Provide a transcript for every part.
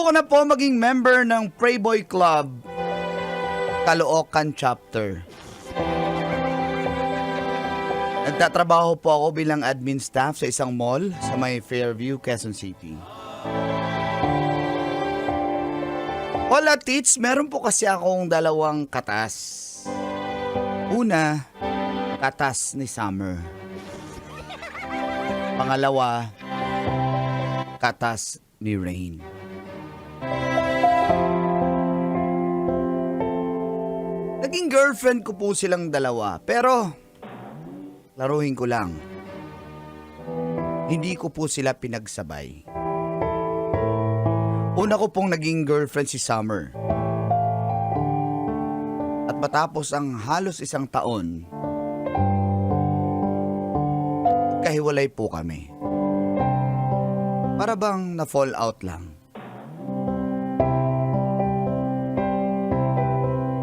ko na po maging member ng Playboy Club Caloocan Chapter. Nagtatrabaho po ako bilang admin staff sa isang mall sa may Fairview, Quezon City. Hola, Tits. Meron po kasi akong dalawang katas. Una, katas ni Summer. Pangalawa, katas ni Rain. Naging girlfriend ko po silang dalawa, pero laruhin ko lang. Hindi ko po sila pinagsabay. Una ko pong naging girlfriend si Summer. At matapos ang halos isang taon, kahiwalay po kami. Para bang na-fall out lang.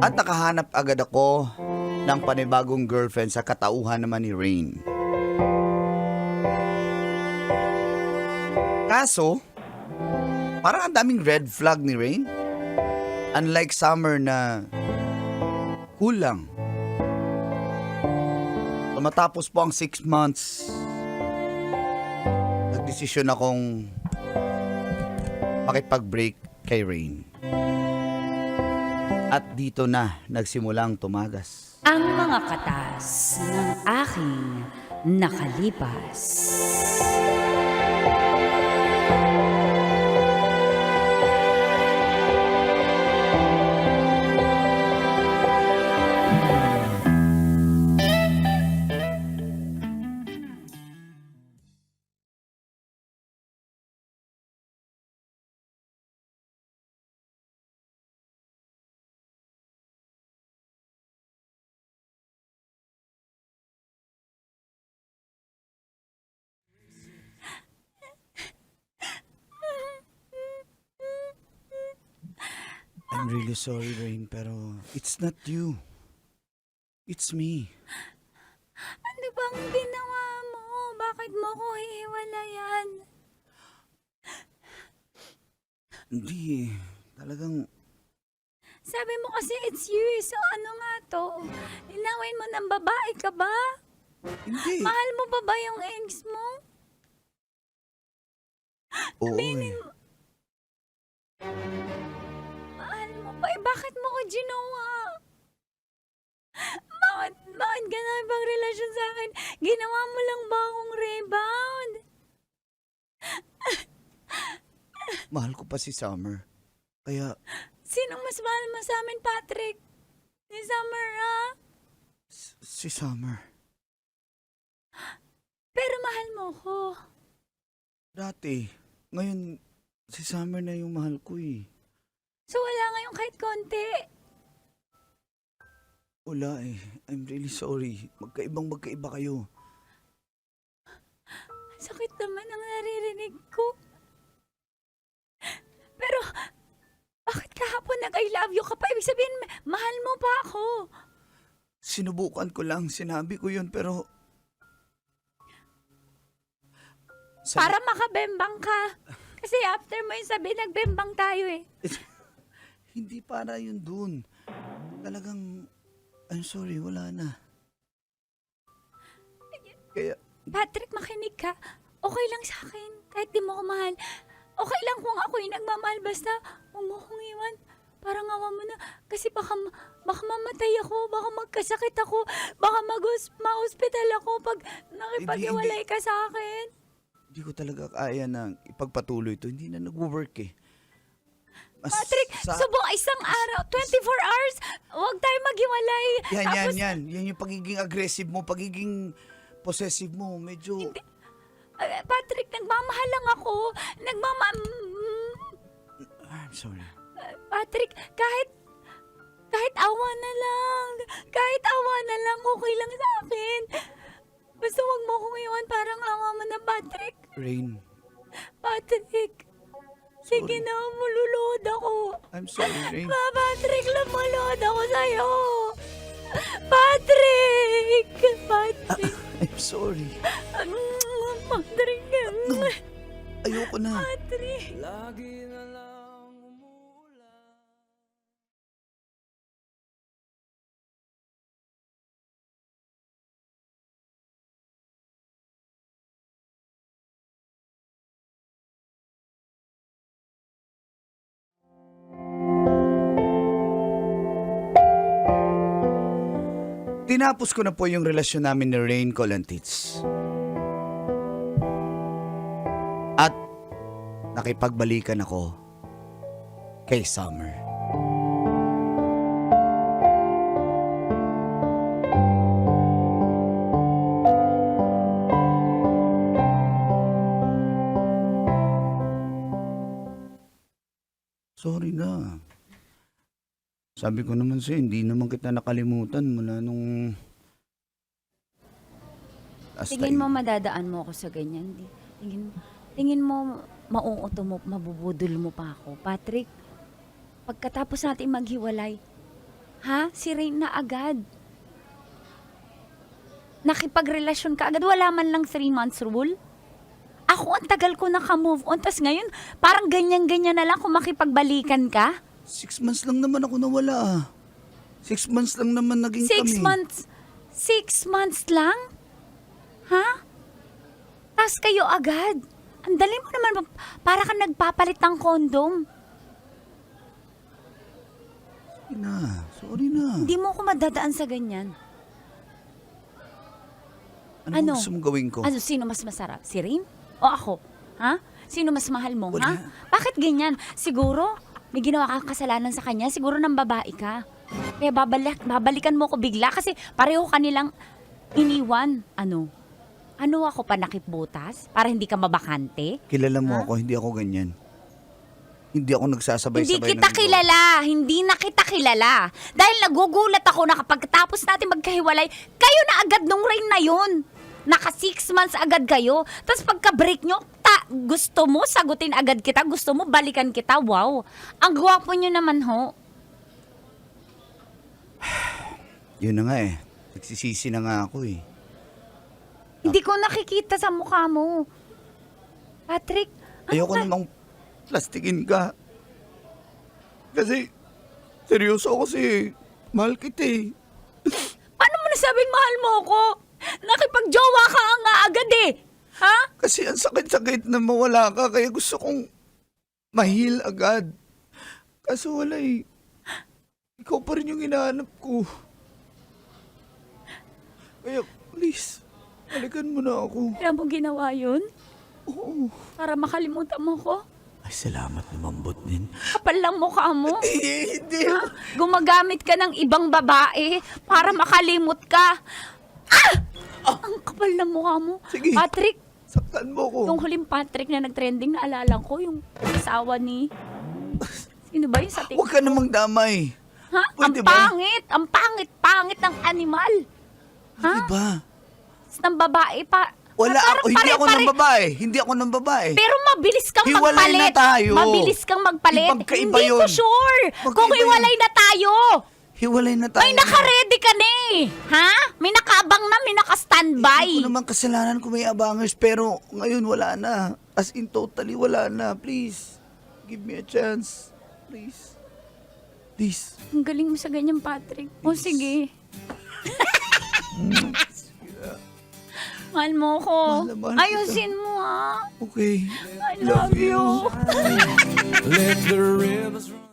At nakahanap agad ako ng panibagong girlfriend sa katauhan naman ni Rain. Kaso, parang ang daming red flag ni Rain. Unlike Summer na cool lang. So, matapos po ang 6 months, nagdesisyon akong makipag-break kay Rain. At dito na nagsimulang tumagas. Ang mga katas ng aking nakalipas. I'm really sorry, Rain, pero it's not you. It's me. Ano bang ginawa mo? Bakit mo ko hihiwalayan? Hindi, talagang Sabi mo kasi it's you, so ano nga to? Linawin mo ng babae ka ba? hindi. Mahal mo pa ba yung ex mo? Oo Aminin eh. mo. Mahal mo pa eh, bakit mo ko ginawa? Bakit ka na ibang relasyon sa akin? Ginawa mo lang ba akong rebound? Mahal ko pa si Summer. Kaya Sinong mas mahal mo sa amin, Patrick? Si Summer, ha? si Summer. Pero mahal mo ko. Dati, ngayon si Summer na yung mahal ko eh. So wala ngayong kahit konti. Wala eh. I'm really sorry. Magkaiba kayo. Sakit naman ang naririnig ko. Pero, bakit kahapon nag-I love you ka pa? Ibig sabihin, mahal mo pa ako. Sinubukan ko lang. Sinabi ko yun pero... Para makabembang ka. Kasi after mo yung sabi, nagbembang tayo eh. Hindi para yun dun. Talagang... I'm sorry, wala na. Kaya... Patrick, makinig ka. Okay lang sa akin. Kahit di mo ko mahal. Okay lang kung ako yung nagmamahal. Basta, huwag mo kong iwan. Parang awa mo na. Kasi baka mamatay ako. Baka magkasakit ako. Baka ma-hospital ako pag nakipag-iwalay ka sa akin. Hindi ko talaga kaya na ipagpatuloy to. Hindi na nag-work eh. Patrick, subong isang araw, 24 hours, huwag tayo maghiwalay. Yan. Yan yung pagiging aggressive mo, pagiging possessive mo. Medyo... Hindi. Patrick, nagmamahal lang ako. I'm sorry. Patrick, kahit awa na lang. Kahit awa na lang, okay lang sa akin. Basta huwag mo kong iwan, parang awa mo na, Patrick. Rain. Patrick. Sige na, mululuhod ako. I'm sorry, Rain. Patrick, lumuluhod ako sa'yo. Patrick! Patrick! I'm sorry. Patrick! Ayoko na. Patrick! Lagi na lang Tinapos ko na po yung relasyon namin ni Rain Colantits. At nakipagbalikan ako kay Summer. Sorry na. Sabi ko naman sa'yo, hindi naman kita nakalimutan mula nung last Tingin mo time. madadaan mo ako sa ganyan. Tingin mo mauuto mo, mabubudol mo pa ako. Patrick, pagkatapos natin maghiwalay, ha? Si Rain na agad. Nakipagrelasyon ka agad. Wala man lang 3 months rule. Ako, ang tagal ko naka-move on. Tapos ngayon, parang ganyan-ganyan na lang kung makipagbalikan ka. 6 months lang naman ako nawala. 6 months lang naman naging 6 kami. months? 6 months lang? Ha? Tapos kayo agad. Ang dali mo naman, para ka nagpapalit ng kondom. Sorry na. Hindi mo ako madadaan sa ganyan. Ano gusto mong gawin ko? Ano, sino mas masarap? Si Rain? O ako? Ha? Sino mas mahal mo? Wala. Ha? Bakit ganyan? Siguro, may ginawa kang kasalanan sa kanya. Siguro nang babae ka. Kaya babalikan mo ko bigla kasi pareho kanilang iniwan. Ano? Ano ako, panakip-butas? Para hindi ka mabakante? Kilala mo ako, hindi ako ganyan. Hindi ako nagsasabay-sabay. Hindi kita kilala. Hindi na kita kilala. Dahil nagugulat ako na kapag tapos natin magkahiwalay, kayo na agad nung Rain na yun. Naka 6 months agad kayo. Tapos pagka-break nyo, gusto mo sagutin agad kita, gusto mo balikan kita, wow. Ang gwapo nyo naman ho. Yun na nga eh. Nagsisisi na nga ako eh. Hindi ko nakikita sa mukha mo. Patrick, Ayoko namang plastikin ka. Kasi, seryoso ako kasi mahal kita eh. paano mo nasabing mahal mo ako? Nakipagjowa ka nga agad eh. Ha? Kasi ang sakit-sakit na mawala ka, kaya gusto kong mahil agad. Kaso wala eh. Ikaw pa rin yung hinahanap ko. Kaya please, balikan mo na ako. Kaya mo ginawa yun? Oo. Para makalimutan mo ko? Ay, salamat naman, din. Kapal lang mukha mo. Hindi. Ha? Gumagamit ka ng ibang babae para makalimot ka. Ang kapal ng mukha mo. Sige. Patrick, Saktan mo ko. yung huling Patrick na nag-trending, naalala ko, yung asawa ni... Sino ba yun sa TikTok? Huwag ka namang damay. Ha? Pwede Ang ba? pangit! Ang pangit ng animal! Ha? Diba? Ng babae pa. Wala Parang ako, hindi ako pare-pare- ng babae. Hindi ako ng babae. Pero mabilis kang Hiwalay magpalit. na tayo. Mabilis kang magpalit. Magkaiba Hindi ko yun. sure. Magkaiba Kung hiwalay na tayo. Hiwalay na tayo. May naka-ready ka na eh. Ha? May nakaabang na, may naka-standby. Hindi ko naman kasalanan kung may abangers, pero ngayon wala na. As in totally wala na. Please, give me a chance. Please. Please. Ang galing mo sa ganyan, Patrick. O sige. Mahal mo ko. Mahal na mahal kita. Ayusin mo ha. Okay. I love you. Let the rivers run.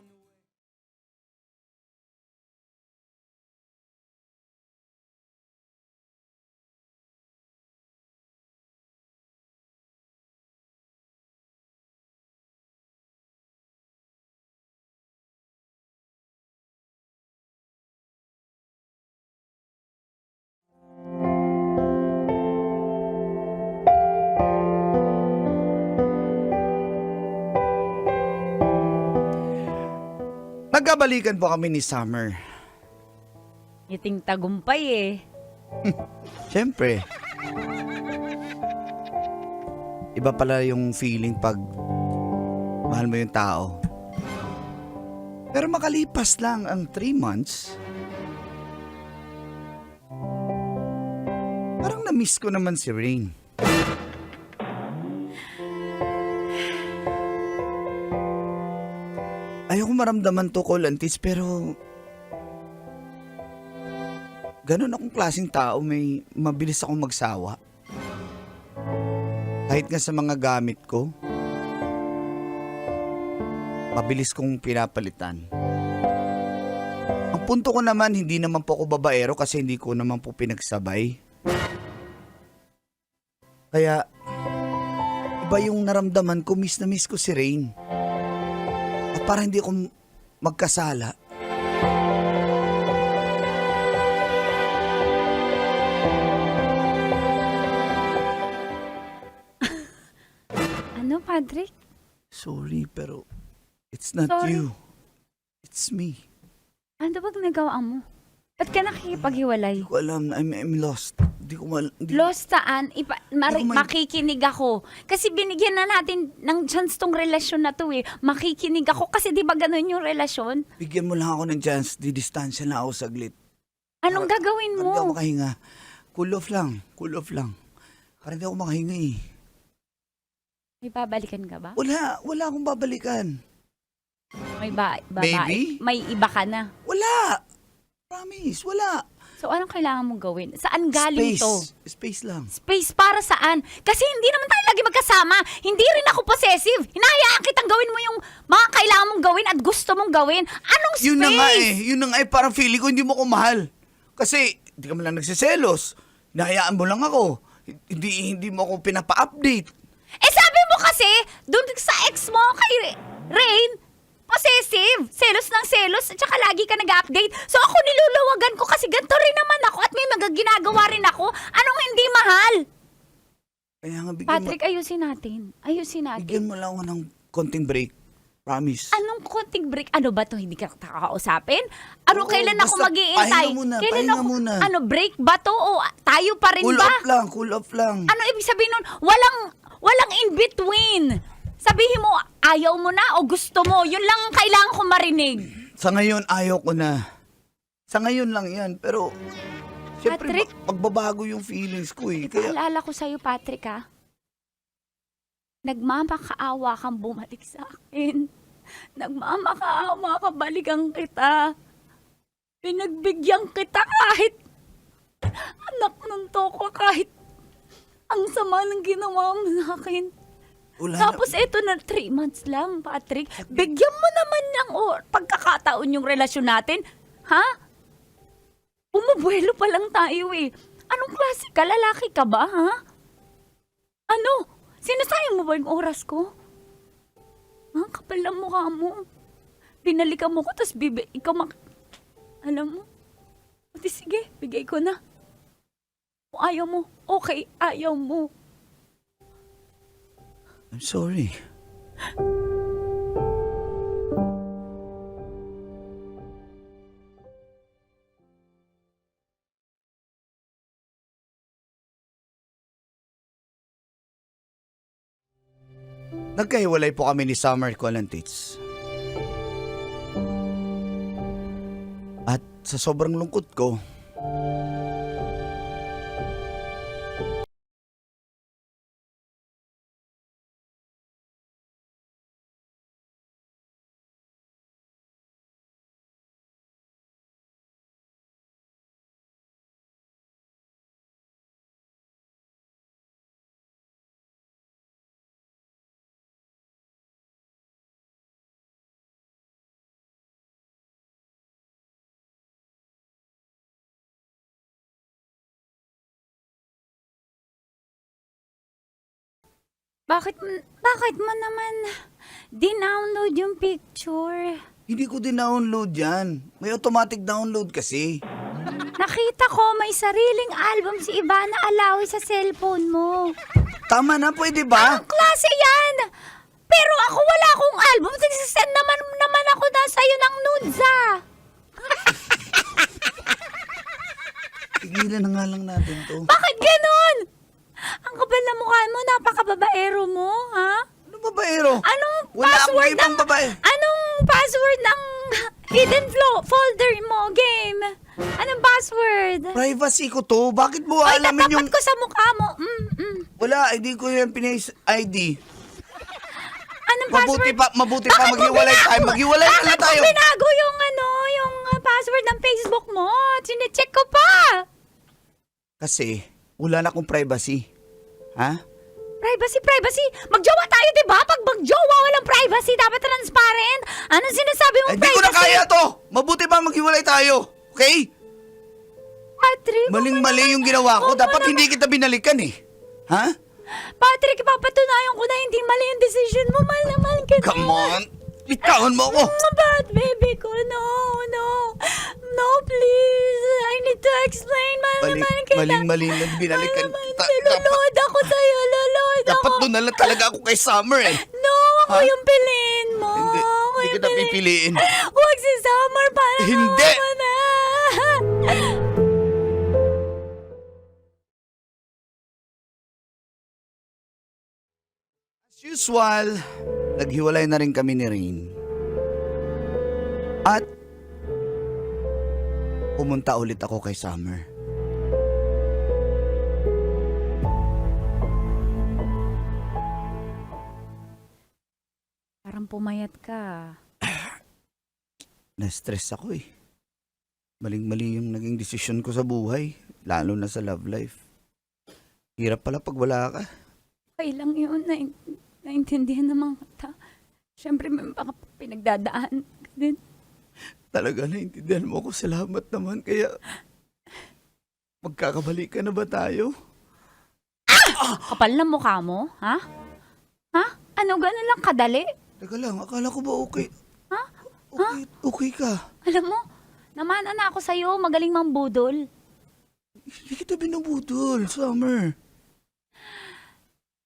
Nagkabalikan po kami ni Summer. Ngiting tagumpay eh. Siyempre. Iba pala yung feeling pag mahal mo yung tao. Pero makalipas lang ang 3 months, parang na-miss ko naman si Rain. Ayoko maramdaman to, Colantis, pero ganun akong klaseng tao, may mabilis akong magsawa. Kahit nga sa mga gamit ko, mabilis kong pinapalitan. Ang punto ko naman, hindi naman po ako babaero kasi hindi ko naman po pinagsabay. Kaya, iba yung naramdaman ko, miss na miss ko si Rain. At para hindi ako magkasala, Ano, Patrick? sorry pero it's not Sorry. you. It's me. Ano bang nagawa mo? Ba't ka nakikipaghiwalay? Hindi ko alam, I'm lost. Hindi ko Lost saan? Hindi ko Makikinig ako. Kasi binigyan na natin ng chance tong relasyon na to eh. Makikinig ako kasi di ba ganun yung relasyon? Bigyan mo lang ako ng chance, didistansya lang ako saglit. Anong gagawin Parang di ako mo? makahinga. Cool off lang. Parang di ako makahinga eh. May babalikan ka ba? Wala akong babalikan. May babae? Maybe? May iba ka na? Wala! Promise, wala. So anong kailangan mong gawin? Saan galing to? Space lang. Space para saan? Kasi hindi naman tayo lagi magkasama. Hindi rin ako possessive. Hinahayaan kitang gawin mo yung mga kailangan mong gawin at gusto mong gawin. Anong space? Yun na nga eh, parang feeling ko hindi mo ko mahal. Kasi, hindi ka man lang nagsiselos. Hinahayaan mo lang ako. Hindi mo ako pinapa-update. Eh sabi mo kasi, doon sa ex mo kay Rain, possessive, selos ng selos, at saka lagi ka nag-update. So ako niluluwagan ko kasi ganito rin naman ako at may mga ginagawa rin ako. Anong hindi mahal? Kaya nga, Patrick, ayusin natin. Ayusin natin. bigyan mo lang ako ng konting break. Promise. Anong konting break? Ano ba to? Hindi ka kakausapin? Ano, Oo, kailan ako basta mag-iintay? pahinga muna. Ano, break ba to? O tayo pa rin Cool ba? off lang. Ano ibig sabihin nun? Walang in between. Sabihin mo, ayaw mo na o gusto mo. Yun lang ang kailangan ko marinig. Sa ngayon, ayaw ko na. Sa ngayon lang yan. Pero, syempre, Patrick? magbabago yung feelings ko eh. Kaya, Ipaalala ko sa'yo, Patrick, ha? Nagmamakaawa kang bumalik sa akin. Nagmamakaawa ka, balikan kita. Pinagbigyan kita kahit anak ng toko, kahit ang sama ng ginawa mo sa akin. wala Tapos eto na 3 months lang, Patrick. Bigyan mo naman ng pagkakataon yung relasyon natin. Ha? Bumubuelo pa lang tayo eh. Anong klase ka? Lalaki ka ba, ha? Ano? Sinasayang mo ba yung oras ko? Ha? Kapal ng mukha mo. Pinalikan mo ko, tapos alam mo? Pati sige, bigay ko na. Kung ayaw mo, okay, ayaw mo. I'm sorry. Nagkahiwalay po kami ni Summer Colantits. At sa sobrang lungkot ko, Bakit mo naman dinownload yung picture? hindi ko din-download yan. May automatic download kasi. Nakita ko may sariling album si Ivana Alawi sa cellphone mo. Tama na, pwede ba? Anong klase yan? Pero ako wala akong album. Nagsisend naman ako na sa'yo ng nudes ah. Tigilan na nga lang natin to. Bakit ganun? Ang kapal na mukha mo, napakababaero mo, ha? Ano babaero? Anong Wala akong password ibang ng... babae. Anong password ng hidden folder mo, game? Anong password? Privacy ko to. Bakit mo Ay, alamin yung... tatapat ko sa mukha mo. Wala, hindi ko yung ID. Anong password? Mabuti pa, maghiwalay tayo. Maghiwalay na Bakit tayo. mo binago yung password ng Facebook mo? Sinecheck ko pa. Kasi, wala na akong privacy. Ha? Privacy. Magjowa tayo, di ba? Pag magjowa, walang privacy. Dapat transparent. Anong sinasabi mong Hindi ko na privacy? kaya to! Mabuti pa maghiwalay tayo, okay? Patrick, Maling-mali yung ginawa ko. Dapat hindi kita binalikan eh. Ha? Patrick, papatunayan ko na hindi mali yung decision mo. Mahal na mahal kita. Come on! Bitawan mo ako! Bad baby ko, no. No, please. I need to explain. Mahal na mahal kita. Maling-mali na binalikan. Lulod ako sa'yo, lulod ako. Dapat doon na lang talaga ako kay Summer eh. No, ako Ha? yung piliin mo. Hindi, Ako hindi yung kita pipiliin. Huwag si Summer para Hindi. mo na. As usual, naghiwalay na rin kami ni Rain. At pumunta ulit ako kay Summer. Parang pumayat ka. Na-stress ako eh. Maling-mali yung naging desisyon ko sa buhay, lalo na sa love life. Hirap pala pag wala ka. Okay lang yun. Naintindihan naman kita. Siyempre, may baka pinagdadaan ka din. Talaga naintindihan mo ako, salamat naman. Kaya, magkakabalik ka na ba tayo? Kapal na mukha mo, ha? Ha? Ano, ganun lang kadali? Teka lang, akala ko ba okay? Ha? Okay ka. Alam mo, namana na ako sa'yo. Magaling mambudol. Hindi kita binubudol, Summer.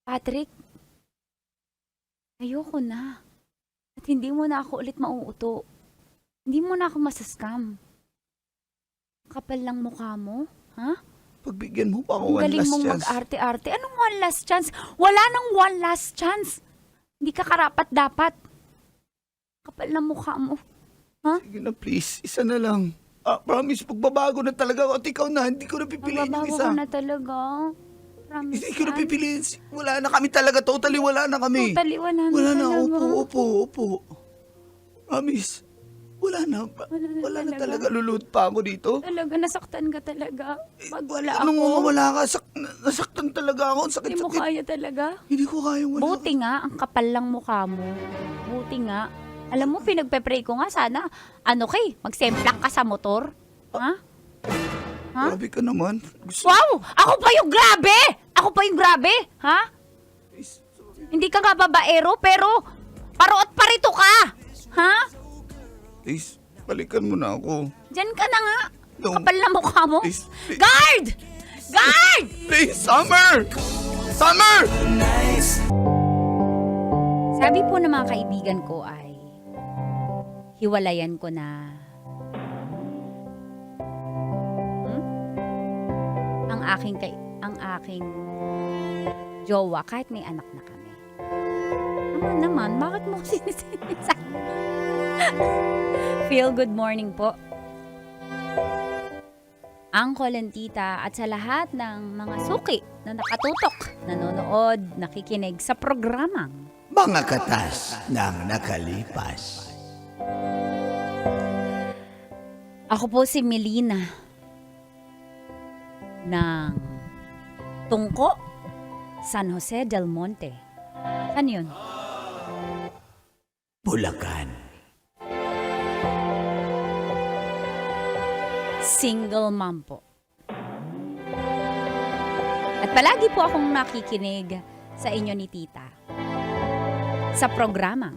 Patrick, ayoko na. At hindi mo na ako ulit mauuto. Hindi mo na ako masascam. Kapal lang mukha mo, ha? Pagbigyan mo pa Ang ako one galing last mong chance. mag-arte-arte. Anong one last chance? Wala nang one last chance. Hindi ka karapat dapat. Kapal na mukha mo. Sige na please, isa na lang. Promise, pagbabago na talaga ako at ikaw na, hindi ko na pipiliin yung Magbabago isa. ka na talaga. Promise Hindi ko na yan. pipiliin. Wala na kami talaga, totally wala na kami. Totally, wala na Wala na, talaga. opo. Promise. Wala na. Wala na talaga. talaga. Lulod pa ako dito. Talaga, nasaktan ka talaga. Pag wala Anong ako, wala ka? Nasaktan talaga ako. Ang hindi mo sakit-sakit. kaya talaga. Hindi ko kaya wala. Buti nga, ang kapal lang mukha mo. Buti nga. Alam mo, pinagpe-pray ko nga sana, magsemplak ka sa motor. Ha? Ha? Grabe ka naman. Gusto Wow! Ako pa yung grabe! Ako pa yung grabe! Ha? Hindi ka nga babaero, pero parot parito ka! Ha? Please, balikan mo na ako. Diyan ka na nga. No. Kapal na mukha mo. Please. Guard! Guard! Please, Summer! Summer! Sabi po ng mga kaibigan ko ay, hiwalayan ko na. Ang aking jowa, kahit may anak na kami. Naman, bakit mo sinisabi? Feel good morning po. Uncle and Tita at sa lahat ng mga suki na nakatutok, nanonood, nakikinig sa programang Mga katas ng nakalipas. Ako po si Melina ng Tungko, San Jose del Monte. Saan yun? Bulacan. Single mom po. At palagi po akong nakikinig sa inyo ni Tita sa programang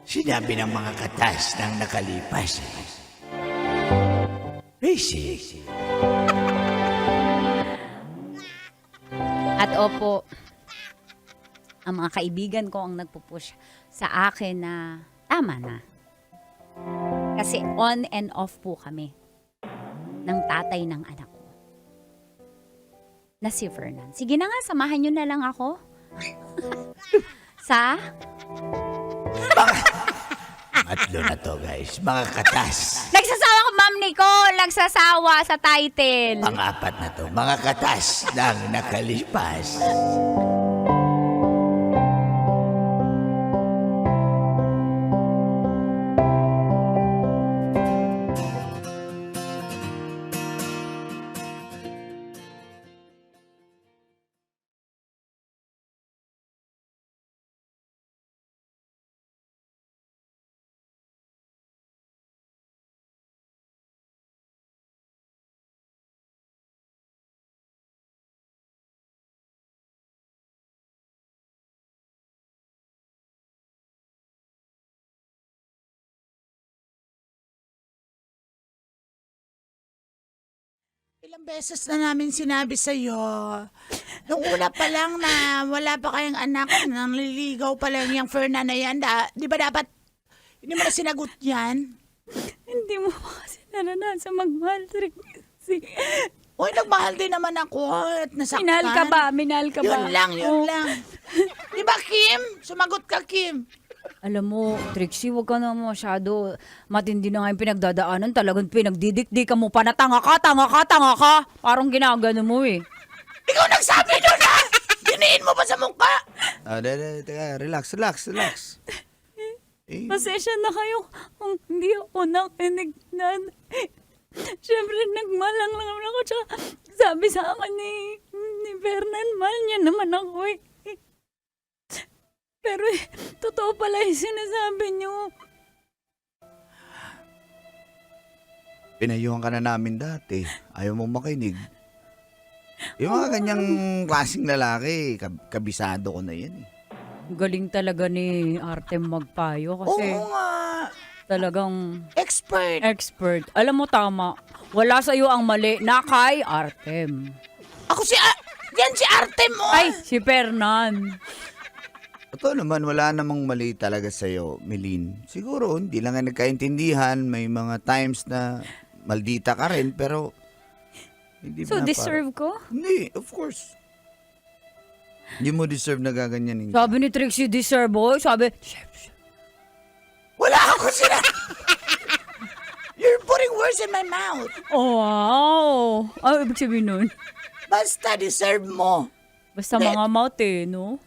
Sinabi ng mga katas ng nakalipas. Racy. At opo, ang mga kaibigan ko ang nagpupush sa akin na tama na. Kasi on and off po kami ng tatay ng anak ko. Na si Fernan. Sige na nga, samahan nyo na lang ako. Sa? Matlo na to guys. Mga katas. Nagsasawa ko, Ma'am Nicole. Nagsasawa sa title. Pang-apat na to. Mga katas ng nakalipas. Ilang beses na namin sinabi sa'yo. Nung una pa lang na wala pa kayong anak, nanliligaw pa lang yung Fernan na yan. Di ba dapat, hindi mo na sinagot yan? Hindi mo pa kasi naranasan magmahal, Trixie. Uy, nagmahal din naman ako at nasaktan. Minahal ka ba? Minahal ka ba? Yun lang, Oh. yun lang. Di ba, Kim? Sumagot ka, Kim. Alam mo, Trixie, huwag ka na masyado. Matindi na nga yung pinagdadaanan. Talagang pinagdidikdikan mo pa na tanga ka. Parang ginagano mo eh. Ikaw nagsabi doon, ha? Diniin mo pa sa mukha. Teka, relax. Pasensya na kayo kung hindi ako nakinig na. Siyempre, nagmalang lang naman ako. Tsaka sabi sa akin ni Fernan, mahal niya naman ako eh. Pero totoo pala yung sinasabi niyo. Pinayuhan ka na namin dati. Ayaw mo makinig. Yung mga ganyang klaseng lalaki, kabisado ko na yan eh. Galing talaga ni Artem magpayo kasi Oo nga. talagang Expert. Alam mo tama, wala sa iyo ang mali na kay Artem. Ako yan si Artem mo. Ay, si Fernan. Ito naman, wala namang mali talaga sa'yo, Melin. Siguro, hindi lang nga nagkaintindihan. May mga times na maldita ka rin, pero hindi So, na deserve ko? Hindi, of course. Hindi mo deserve na gaganyanin. Sabi ni Trixie, deserve ko. Sabi, Wala ako sila. You're putting words in my mouth. oh, wow. Ano ibig sabihin nun? Basta deserve mo. Basta mga mouth eh, no?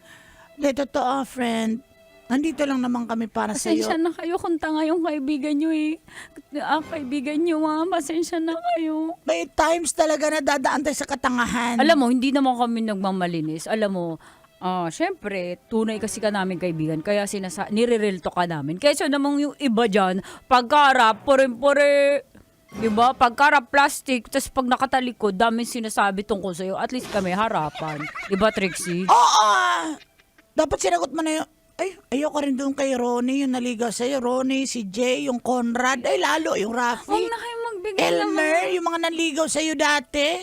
Hindi, totoo, friend. Nandito lang naman kami para Pasensya sa'yo. na kayo kung tanga yung kaibigan nyo eh. Kaibigan nyo pasensya na kayo. May times talaga na dadaan tayo sa katangahan. Alam mo, hindi naman kami nagmamalinis. Alam mo, syempre, tunay kasi ka namin kaibigan. Kaya nire-relto ka namin. Kaysa namang yung iba dyan, pagkarap, pore-pore, diba? Pagkarap plastic, tapos pag nakatalikod, daming sinasabi tungkol sa'yo. At least kami harapan. Diba, Trixie? Oo! Dapat sinagot mo na yung... Ay, ayoko rin doon kay Ronnie, yung naligaw sa'yo. Ronnie, si Jay, yung Conrad. Ay, lalo, yung Rafi. Huwag na kayo magbigay ng Elmer, yung mga naligaw sa'yo dati.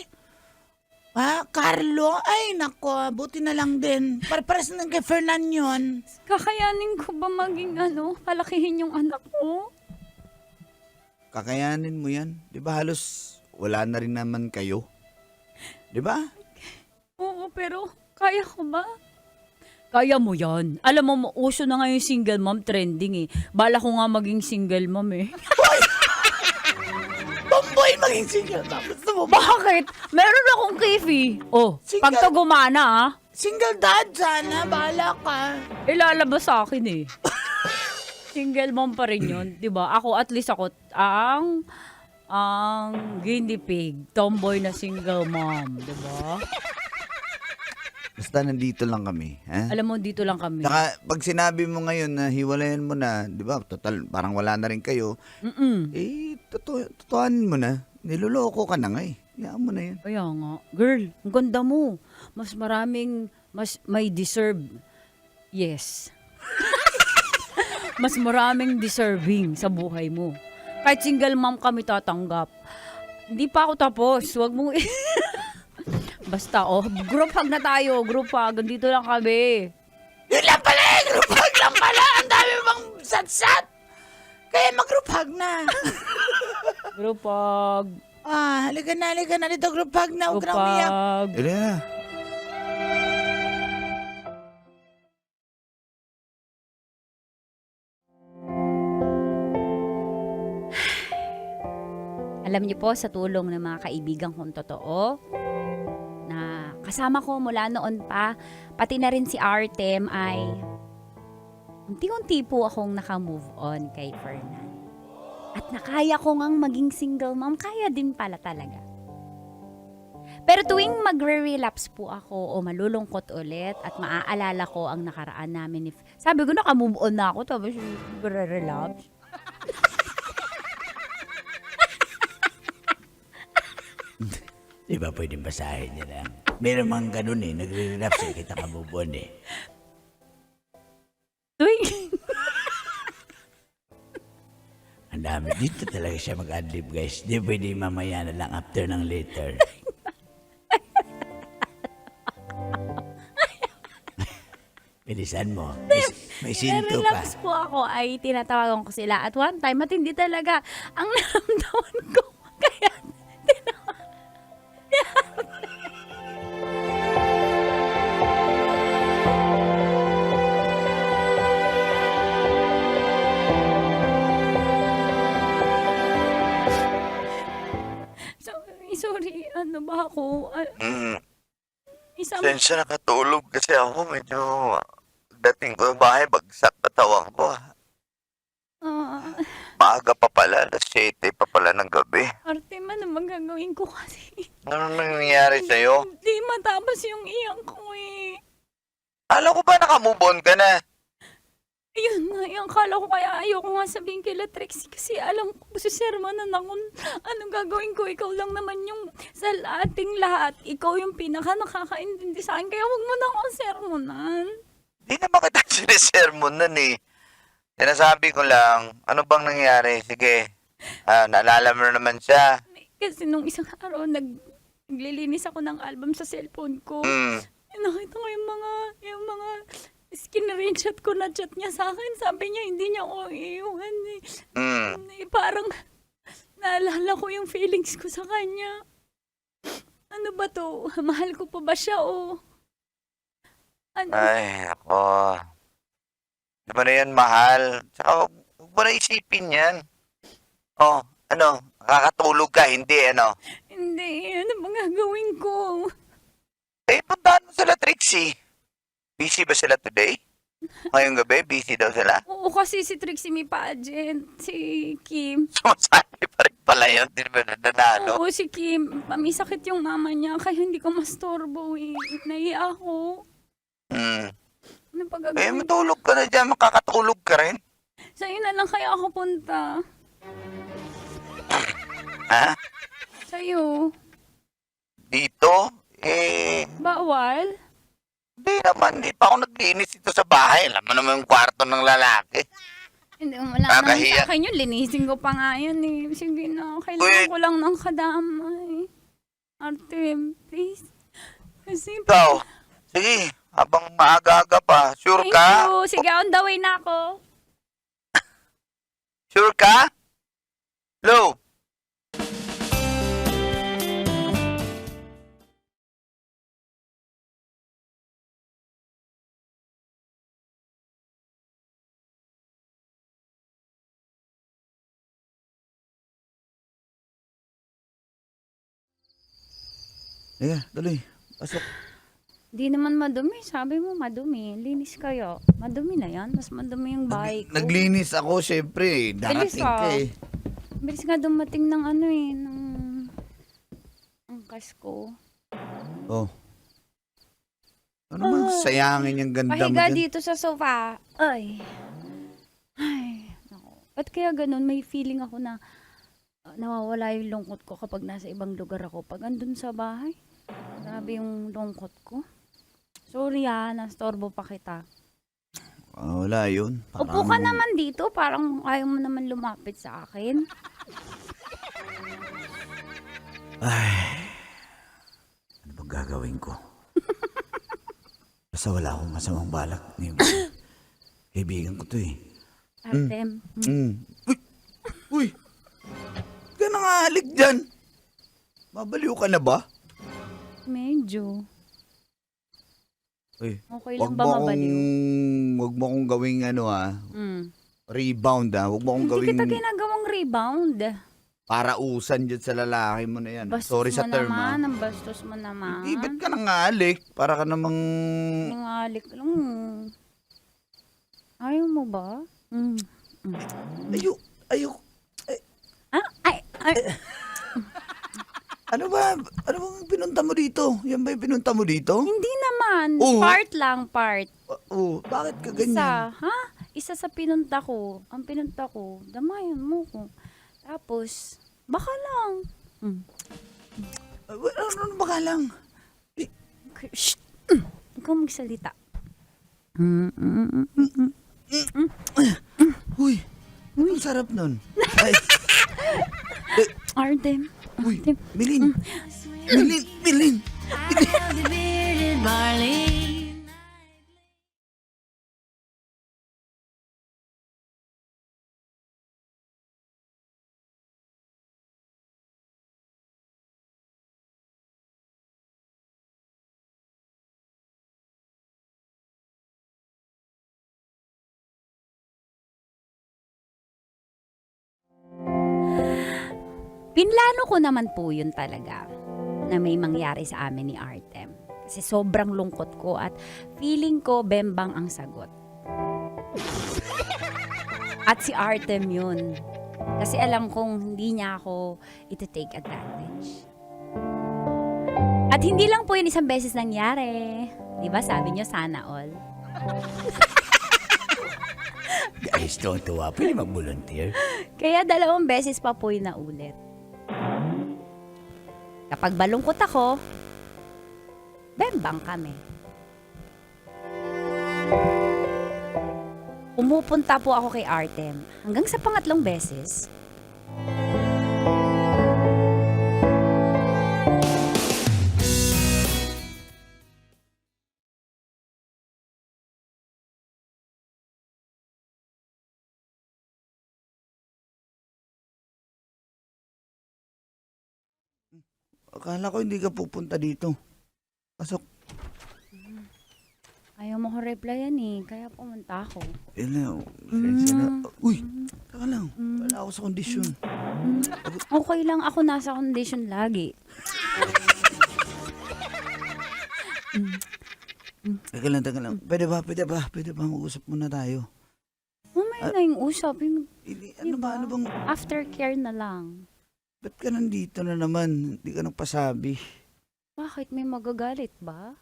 Ha? Carlo, ay, nako, buti na lang din. Pares na kay Fernan yun. Kakayanin ko ba maging palakihin yung anak ko? Kakayanin mo yan. Di ba halos wala na rin naman kayo? Di ba? Oo, pero kaya ko ba? Kaya mo yan. Alam mo, uso na nga yung single mom trending eh. Bala ko nga maging single mom eh. Tomboy maging single na. Gusto mo ba? Bakit? Meron akong kifi. Oh, Single- pag to gumana Single dad sana, bahala ka. ilalabas sa akin eh. Single mom pa rin yun, di ba? Ako, at least ako, ang guinea pig, tomboy na single mom, di ba? Basta nandito lang kami. Ha? Alam mo, dito lang kami. Saka pag sinabi mo ngayon na hiwalayan mo na, di ba, total, parang wala na rin kayo, totohanin mo na. Niloloko ka na nga eh. Hayaan mo na yan. Kaya nga. Girl, ang ganda mo. Mas may deserve. Yes. Mas maraming deserving sa buhay mo. Kahit single mom kami tatanggap. Hindi pa ako tapos. Huwag mo... Basta, group hug na tayo. Group hug. Andito lang kami. Yun lang pala eh, group hug lang pala. Ang dami bang sat-sat. Kaya mag-group hug na. Group hug. Halika na dito, group hug na. Huwag Group ka na umiyak. hug. Ila na. Alam niyo po, sa tulong ng mga kaibigan kong totoo, na kasama ko mula noon pa, pati na rin si Artem ay unti-unti po akong nakamove on kay Fernan. At nakaya ko ngang maging single mom, kaya din pala talaga. Pero tuwing magre-relapse po ako o malulungkot ulit at maaalala ko ang nakaraan namin, sabi ko nakamove on na ako, tapos magre-relapse. Di ba pwedeng basahin niya lang? Meron mang ganun eh, nagre-relapse eh, kita kamubon eh. Tuwing... Ang Ang dami. Dito talaga siya mag-adlib, guys. Di pwede mamaya na lang after ng later. Bilisan mo. May sinto pa. Relax po ako ay tinatawagan ko sila. At one time, matindi talaga ang naramdaman ko. Kaya, sorry, ano ba ako? Isang, Sensya nakatulog kasi ako medyo dating ko sa bahay, bagsak katawan ko. ah, Maaga pa pala, alas 7 pa pala ng gabi. arte man ang magagawin ko kasi. Ano nangyayari sa'yo? Hindi matapos yung iyak ko eh. Alam ko ba nakamove on ka na? Ayun nga, yung kala ko kaya ayoko nga sabihin kila Trixie kasi alam ko si sermonan ako. Anong gagawin ko? Ikaw lang naman yung sa ating lahat. Ikaw yung pinaka nakakaintindi sa akin. Kaya huwag mo na akong sermonan. Di naman kita sinisermon nun eh. Sinasabi ko lang, ano bang nangyari? Sige, naalala mo na naman siya. Kasi nung isang araw, naglilinis ako ng album sa cellphone ko. Nakita ko yung mga screenshot ko na chat niya sa akin. Sabi niya, hindi niya ako iiwan eh. Parang naalala ko yung feelings ko sa kanya. Ano ba to? Mahal ko pa ba siya o? Ano? Ay, ako. Di ba na yan mahal? Tsaka huwag mo na isipin yan. Oh, ano? Nakakatulog ka, hindi ano? Hindi, ano bang gagawin ko? Eh, puntahan mo sila, Trixie. Busy ba sila today? Ngayong gabi, busy daw sila. Oo, kasi si Trixie may pageant, si Kim. Sumasali pa rin pala yun, di ba nanalo? Oo, si Kim. May sakit yung mama niya, kaya hindi ko mastorbo eh. Naiya ako. Ano pa Eh, gagawin? matulog ka na dyan, makakatulog ka rin. Sa'yo na lang kaya ako punta. Ha? Sa'yo. Dito? Eh, Bawal? di naman, di pa ako naglinis dito sa bahay. Alam mo naman yung kwarto ng lalaki. Hindi, wala naman Kakahiya. sa akin yun. Linisin ko pa nga yan eh. Sige na, kailangan ko lang ng kadamay. Arte, please. Kasi, Ikaw, sige, habang maaga-aga pa, sure thank ka? you. Sige, on the way na ako. Sure ka? Lo, tuloy. Pasok. Di naman madumi. Sabi mo madumi. Linis kayo. Madumi na yan. Mas madumi yung bahay ko. Naglinis ako, syempre. Darating ka eh. Bilis nga dumating ng ano eh. Ng angkas ko. Oh. Ano man, sayangin yung ganda mo Pahiga dyan. dito sa sofa. Ay. Nako. Ba't kaya ganun? May feeling ako na nawawala yung lungkot ko kapag nasa ibang lugar ako. Pag andun sa bahay, grabe yung lungkot ko. Sorry nastorbo pa kita. Wala yun. Upo ka naman dito, parang ayaw mo naman lumapit sa akin. Ano bang gagawin ko? Basta wala akong masamang balak. Kaibigan ko to eh. Artem. Uy! Ka nang aalig dyan. Babaliw ka na ba? Medyo. Uy, Okay lang ba mabaliw? Wag mo akong gawing rebound Wag mo akong Hindi gawing kita ginagawang rebound. parausan dyan sa lalaki mo na yan. Bastos Sorry sa mo term naman, ang bastos mo naman. Hindi, ba't ka nang alik? Para ka namang... Nangalik lang. Ayaw mo ba? Ayok. Ay. Ano bang pinunta mo dito? Yan ba yung pinunta mo dito? Hindi naman. Oo. Part lang, part. Bakit ka ganyan? Isa sa pinunta ko. Ang pinunta ko, damayan mo ko. Tapos, baka lang. Ano baka lang? Shh! Ikaw magsalita. Uy, Anong sarap nun? Ay, Artem. uy, Artem. Milin. Milin, Milin. Pinlano ko naman po yun talaga na may mangyari sa amin ni Artem. Kasi sobrang lungkot ko at feeling ko Bembang ang sagot. At si Artem yun. Kasi alam kong hindi niya ako iti-take advantage. At hindi lang po yun isang beses nangyari. Di ba sabi niyo sana all? Guys, tuwa. Pwede mag-volunteer. Kaya 2 beses pa po yun naulit. Kapag balungkot ako, bembang kami. Pumupunta po ako kay Artem hanggang sa pangatlong beses. Akala ko hindi ka pupunta dito. Pasok. Ayaw mo ko replyan eh, kaya pumunta ako. Yan na. Sensya na. Uy, taka lang. Wala ako sa kondisyon. Okay lang, ako nasa condition lagi. Teka lang. Pwede ba mag-usap muna tayo? Mamaya na yung usap, yung Ano bang, aftercare na lang. ba't ka nandito na naman? Hindi ka nagpasabi. Bakit may magagalit ba?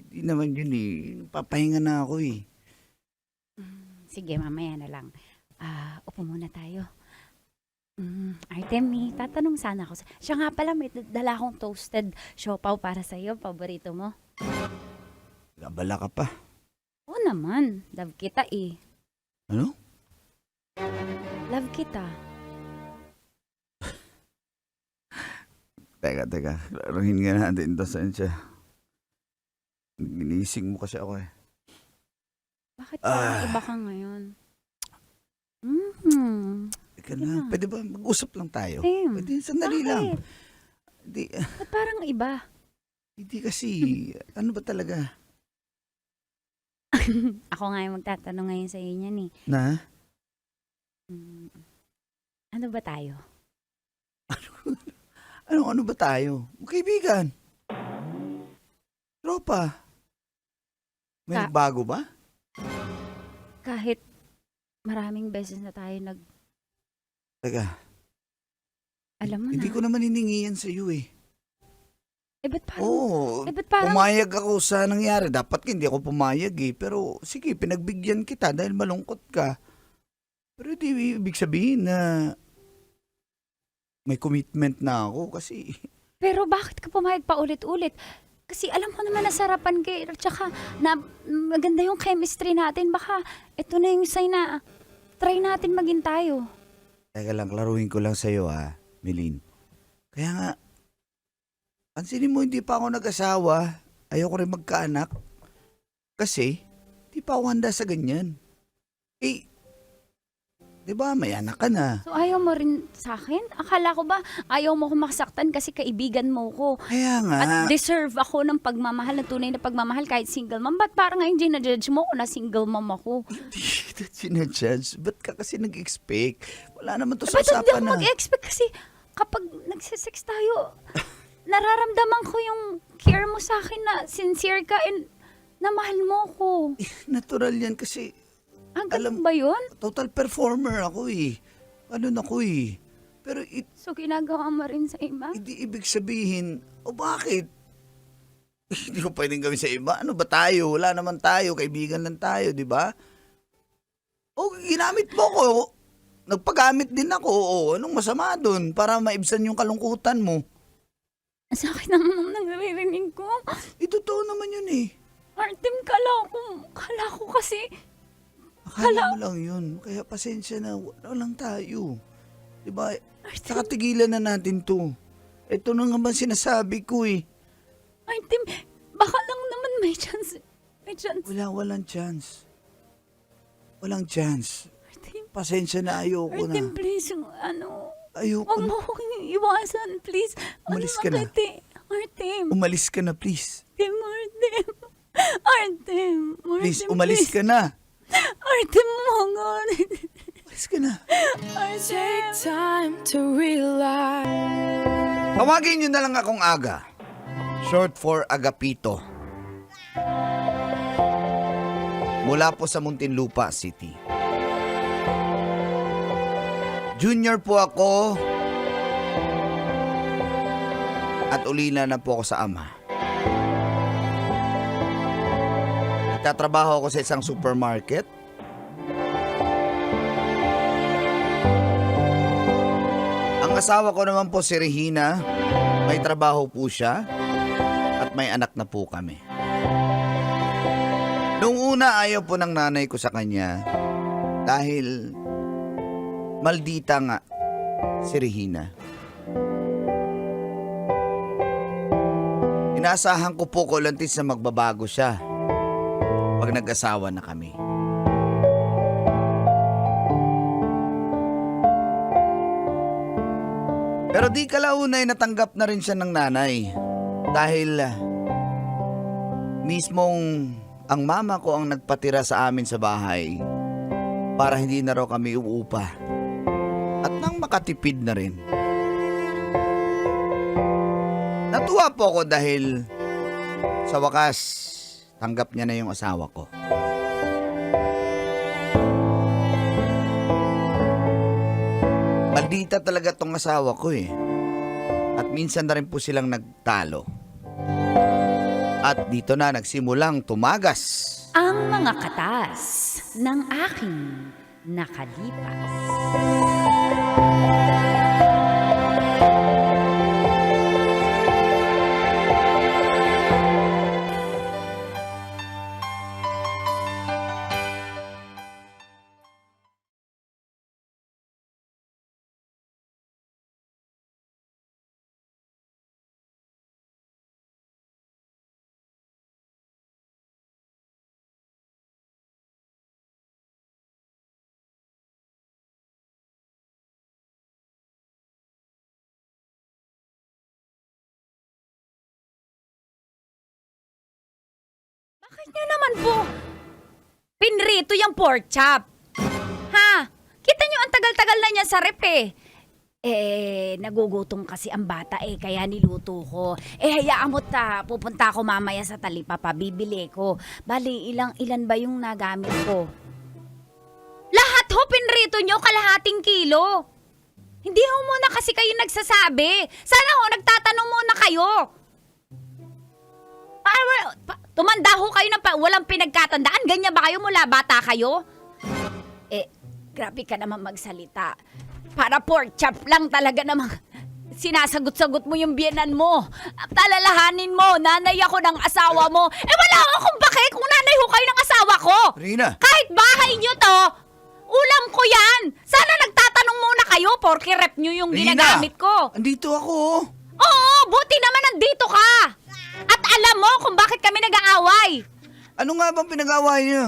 Hindi naman yun eh. Papahinga na ako eh. Sige, mamaya na lang. Upo muna tayo. Artem, may tatanong sana ako. Siya nga pala, may dala akong toasted siopaw para sa'yo. Paborito mo? Gabala ka pa. Oo naman. Love kita eh. Ano? Love kita. Teka. Laruhin nga natin ito. Sensya. Ginising mo kasi ako eh. Bakit parang iba ka ngayon? Teka na. Pwede ba mag-usap lang tayo? Same. Pwede, sandali lang. Bakit? Hindi, Ba't parang iba? hindi kasi. Ano ba talaga? Ako nga yung magtatanong ngayon sa inyo eh. Na? Ano ba tayo? Ano ba tayo? Kaibigan. Tropa. May bago ba? Kahit maraming beses na tayo Teka, alam mo hindi na. ko naman hiningi yan sa iyo eh. Ba't parang, Oo, ba't parang, pumayag ako sa nangyari. Dapat hindi ako pumayag eh. Pero sige, pinagbigyan kita dahil malungkot ka. Pero di ibig sabihin na may commitment na ako kasi pero bakit ka pumayag pa ulit-ulit? Kasi alam ko naman nasarapan kayo, tsaka na maganda yung chemistry natin. Baka ito na yung sign na try natin maging tayo. Teka lang, klaruhin ko lang sa'yo Milin. Kaya nga, pansinin mo hindi pa ako nag-asawa. Ayoko rin magkaanak. Kasi, di pa ako handa sa ganyan. Eh, di ba may anak ka na? So ayaw mo rin sa akin? Akala ko ba ayaw mo ko makasaktan kasi kaibigan mo ko? Kaya nga. At deserve ako ng pagmamahal, na tunay na pagmamahal kahit single mom. Ba't parang ngayon ginajudge mo ko na single mom ako? Hindi kita sinajudge. Ba't ka kasi nag-expect? Wala naman to sa Ba't hindi usapan ako na. mag-expect kasi kapag nagsisex tayo, nararamdaman ko yung care mo sa akin na sincere ka and na mahal mo ko. Natural yan kasi Ganun ba yun? total performer ako eh. Ano na ko eh. Pero So ginagawa mo rin sa iba? hindi ibig sabihin, bakit? Hindi ko pwedeng gawin sa iba. Ano ba tayo? Wala naman tayo. Kaibigan lang tayo, di ba? Ginamit mo ko. Nagpagamit din ako. Anong masama dun? Para maibsan yung kalungkutan mo. Ang sakit naman ang naririnig ko. Totoo naman yun eh. Artem, kala ko kasi Akala mo lang yun. Kaya pasensya na. Wala lang tayo. Diba? Saka tigilan na natin to. Ito na nga ba sinasabi ko eh. Artem, baka lang naman may chance. May chance. Walang chance. Walang chance. Artem, Pasensya na, ayoko na. Artem, please, Ayoko huwag na. mo akong iwasan, please. Umalis ka na. Artem, Umalis ka na, please. Artem. Artem, Please, umalis ka na. Artem, mga. Umalis ka na. Artem. Time to realize. Tawagin nyo na lang akong Aga. Short for Agapito. Mula po sa Muntinlupa City. Junior po ako. At ulila na po ako sa ama. Nagtatrabaho ako sa isang supermarket. Ang asawa ko naman po si Regina. May trabaho po siya. At may anak na po kami. Noong una ayaw po ng nanay ko sa kanya. Dahil maldita nga si Regina. Inaasahan ko po kulantis na magbabago siya pag nag-asawa na kami. Pero di kalaunay natanggap na rin siya ng nanay dahil mismong ang mama ko ang nagpatira sa amin sa bahay para hindi na raw kami uupa at nang makatipid na rin. Natuwa po ako dahil sa wakas tanggap niya na yung asawa ko. Maldita talaga tong asawa ko eh. At minsan na rin po silang nagtalo. At dito na nagsimulang tumagas. Ang mga katas ng aking nakalipas. Bakit nyo naman po pinrito yung pork chop? Ha? Kita nyo ang tagal-tagal na niya sa rep eh. Nagugutom kasi ang bata kaya niluto ko. Hayaan mo pupunta ako mamaya sa talipapa, bibili ko. Bali, ilan ba yung nagamit ko? Lahat ho pinrito nyo, kalahating kilo. Hindi ho muna kasi kayo nagsasabi. Sana ho, nagtatanong muna kayo. Tumanda ho kayo na walang pinagkatandaan. Ganyan ba kayo mula bata kayo? Grabe ka naman magsalita. Para pork chop lang talaga namang sinasagot-sagot mo yung biyenan mo. Talalahanin mo, nanay ako ng asawa mo. Wala ako kung bakit kung nanay ho kayo ng asawa ko. Rina! Kahit bahay nyo to, ulam ko yan. Sana nagtatanong muna kayo porque rep nyo yung Rina! ginagamit ko. Andito ako. Oo, buti naman nandito ka. At alam mo kung bakit kami nag-aaway. Ano nga bang pinag-away niyo?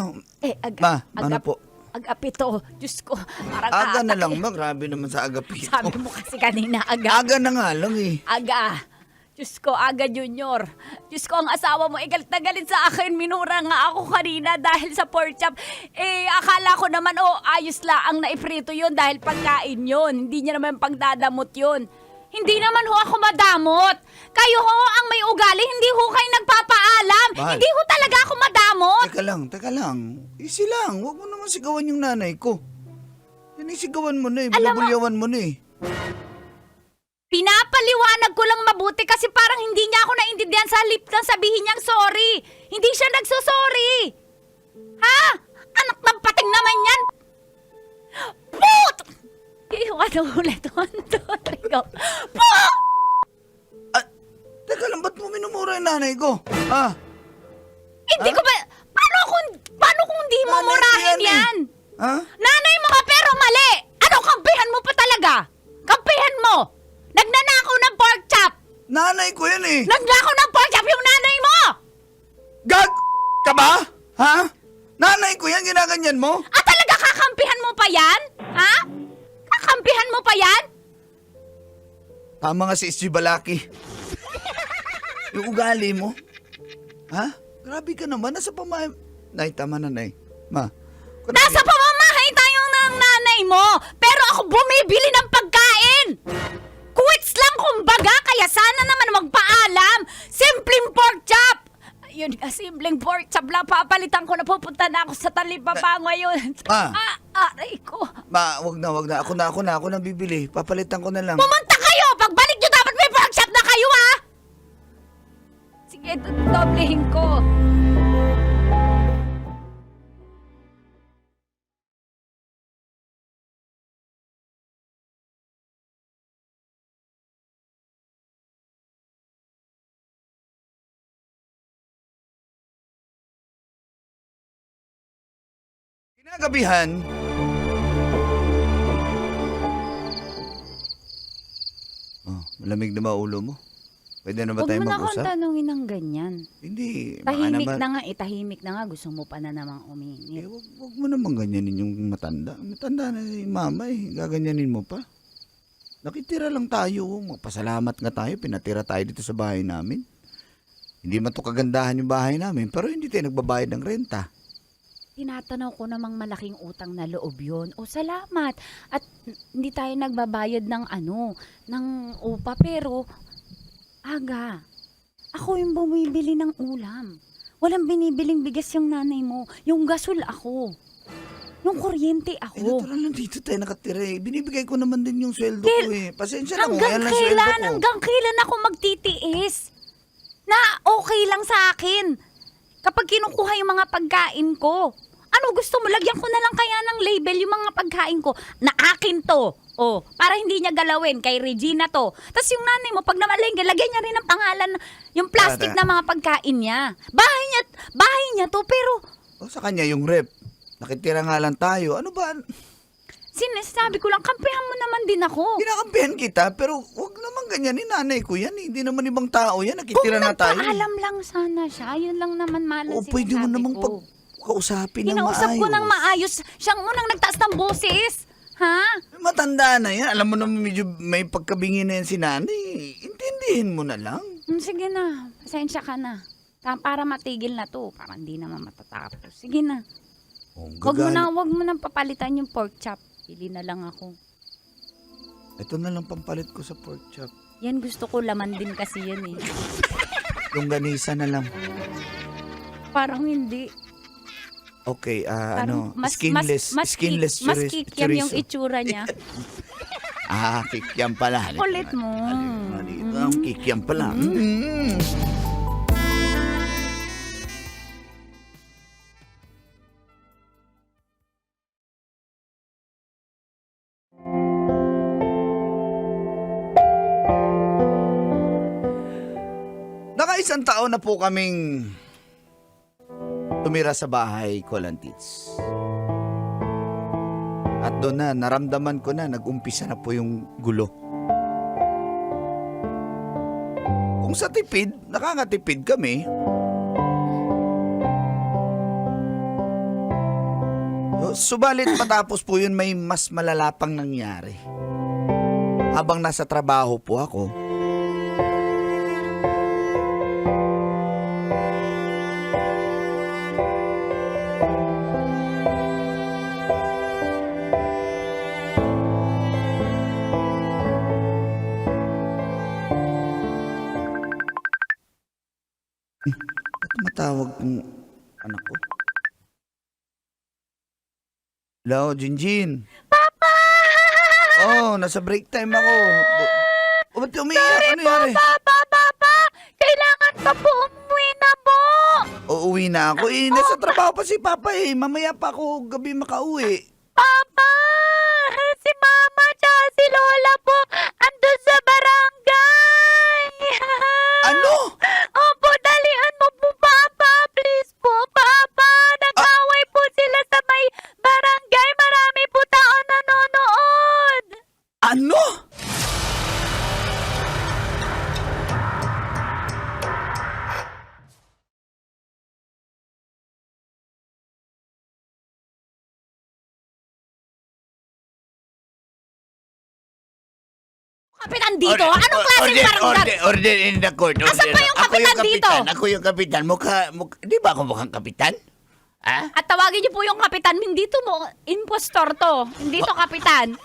Ma, ano po? Agapito. Diyos ko, parang Aga na aatak lang eh. ba? Grabe naman sa agapito. Sabi mo kasi kanina, aga. Aga na nga lang eh. Aga. Diyos ko, Aga Junior. Diyos ko, ang asawa mo, galit na galit sa akin. Minura nga ako kanina dahil sa pork chop. Akala ko naman, ayos lang ang naiprito yun dahil pagkain yun. Hindi niya naman pagdadamot yun. Hindi naman ho ako madamot. Kayo ho ang may ugali, hindi ho kayo nagpapaalam. Mahal. Hindi ho talaga ako madamot. Teka lang. Easy lang. Huwag mo naman sigawan yung nanay ko. Yan sigawan mo na eh. Alam mo- Binubulyawan mo na eh. Pinapaliwanag ko lang mabuti kasi parang hindi niya ako naintindihan sa halip ng sabihin niyang sorry. Hindi siya nagsusorry. Ha? Anak ng pating naman yan. Put! Ulit. 1, 2, 3, go. Put! Teka lang, ba't mo minumura yung nanay ko? Ha? Hindi ko ba... Paano kung hindi mo Nanay ko murahin yan eh. yan? Ha? Nanay mo ka pero mali! Ano kampihan mo pa talaga? Kampihan mo! Nagnanakaw ng pork chop! Nanay ko yan eh. Nagnakaw ng pork chop yung nanay mo! Gag! Ka ba? Ha? Nanay ko yan, ginaganyan mo? Ah, talaga kakampihan mo pa yan? Ha? Kakampihan mo pa yan? Tama nga si SG Balaki. Yung ugali mo. Ha? Grabe ka naman. Nasa pamay... Nay, tama na, Nay. Ma. Nasa pamamahay tayo ng nanay mo, pero ako bumibili ng pagkain! Quits lang kumbaga, kaya sana naman magpaalam! Simpleng pork chop! Ayun nga, simpleng pork chop lang. Papalitan ko na, pupunta na ako sa Talipapa ngayon. Ma. Aray ko. Ma, wag na. Ako na bibili. Papalitan ko na lang. Pumunta kayo! Pagbalik nyo dapat may pork chop na kayo, ha? Sige, doblehin ko. Kinagabihan, malamig na ba ulo mo? Pwede na ba Huwag tayo mo na akong mag-usap? tanungin ng ganyan. Hindi. Baka Tahimik naman, na nga, tahimik na nga. Gusto mo pa na namang uminit. wag mo naman ganyanin yung matanda. Matanda na si mama eh. Gaganyanin mo pa. Nakitira lang tayo. Magpasalamat nga tayo. Pinatira tayo dito sa bahay namin. Hindi man to kagandahan yung bahay namin. Pero hindi tayo nagbabayad ng renta. Tinatanaw ko namang malaking utang na loob yun. O salamat. At hindi tayo nagbabayad ng ng upa. Pero, aga, ako yung bumibili ng ulam. Walang binibiling bigas yung nanay mo. Yung gasol ako. Yung kuryente Eh, ako. natural lang dito tayo nakatira eh. Binibigay ko naman din yung sweldo ko eh. Pasensya na kung Hanggang yan lang sweldo ko. hanggang kailan ako magtitiis? Na okay lang sa akin. Kapag kinukuha yung mga pagkain ko. Ano gusto mo? Lagyan ko na lang kaya ng label yung mga pagkain ko. Na akin to. Oh, para hindi niya galawin. Kay Regina to. Tapos yung nanay mo, pag namalengke, lagyan niya rin ng pangalan, yung plastic na mga pagkain niya. Bahay niya to, pero O sa kanya yung rep. Nakitira nga lang tayo. Ano ba? sinasabi ko lang, kampihan mo naman din ako. Kinakampihan kita, pero wag naman ganyan. Ni nanay ko yan. Hindi naman ibang tao yan. Kung Nakitira na tayo. nagpaalam lang sana siya, yun lang naman malang O pwede mo namang pagkausapin ng maayos. Kinausap ko ng maayos. Siyang unang nagtaas ng boses. Ha? Matanda na yan. Alam mo naman medyo may pagkabingi na yan si nanay. Intindihin mo na lang. Sige na. Pasensya ka na. Para matigil na to. Para hindi naman matatapos. Sige na. Wag mo nang papalitan yung pork chop. Pili na lang ako. Ito na lang pampalit ko sa pork chop. Yan gusto ko, laman din kasi yan eh. Yung ganisa na lang. Parang hindi. Okay, Parang skinless. Skinless mas kikiam yung itsura niya. Kikiam pala. Kulit mo. Ang kikiam pala. Nakaisang taon na po kaming tumira sa bahay ko lang, Tits. At doon na, naramdaman ko na, nag-umpisa na po yung gulo. Kung sa tipid, nakakatipid kami. Subalit matapos po yun, may mas malalapang nangyari. Habang nasa trabaho po ako, ba't tumatawag yung anak ko? Hello, Jinjin. Papa! Oh, nasa break time ako. Ba't umiiyak? Ano yari? Papa! Kailangan pa po umuwi na po! Uuwi na ako. Nasa trabaho pa si Papa eh. Mamaya pa ako gabi makauwi. Papa! Si Mama tsaka si Lola po andun sa barangay! Ano? Opo, dalian mo po, Papa! Please po, Papa! Nag-away po sila sa may barangay. Kapitan dito? Anong klaseng barangay? Order in the court. Asan ba yung kapitan dito? Ako yung kapitan. Di ba ako mukhang kapitan? Ha? At tawagin niyo po yung kapitan. Hindi to mo, impostor to. Hindi to kapitan.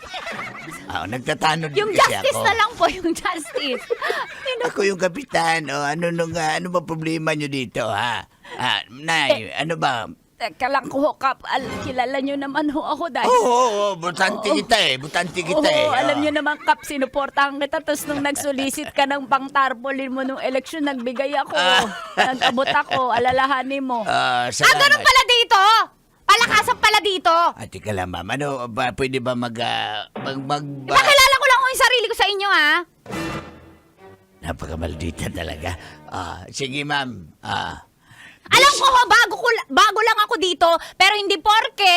Nagtatanong Yung din kasi justice ako. na lang po, yung justice. Ako yung kapitan. O, ano ba problema nyo dito, ha? Nay, ano ba? Teka lang ko, Kap. Kilala niyo naman ho ako dahil... Oo, butante kita eh. Butante kita eh. Oo, alam niyo naman, Kap, sinuportahan kita. Tapos nung nagsolicit ka ng pang-tarpaulin mo nung eleksyon, nagbigay ako. Nag-abot ako, alalahanin mo. Salamat. Ganun pala dito? Palakasan pala dito? Teka lang, ma'am. Ano ba, pwede ba Ipakilala ko lang ko yung sarili ko sa inyo, ha? Napakamaldita talaga. Sige, ma'am. Alam ko, bago lang ako dito, pero hindi porke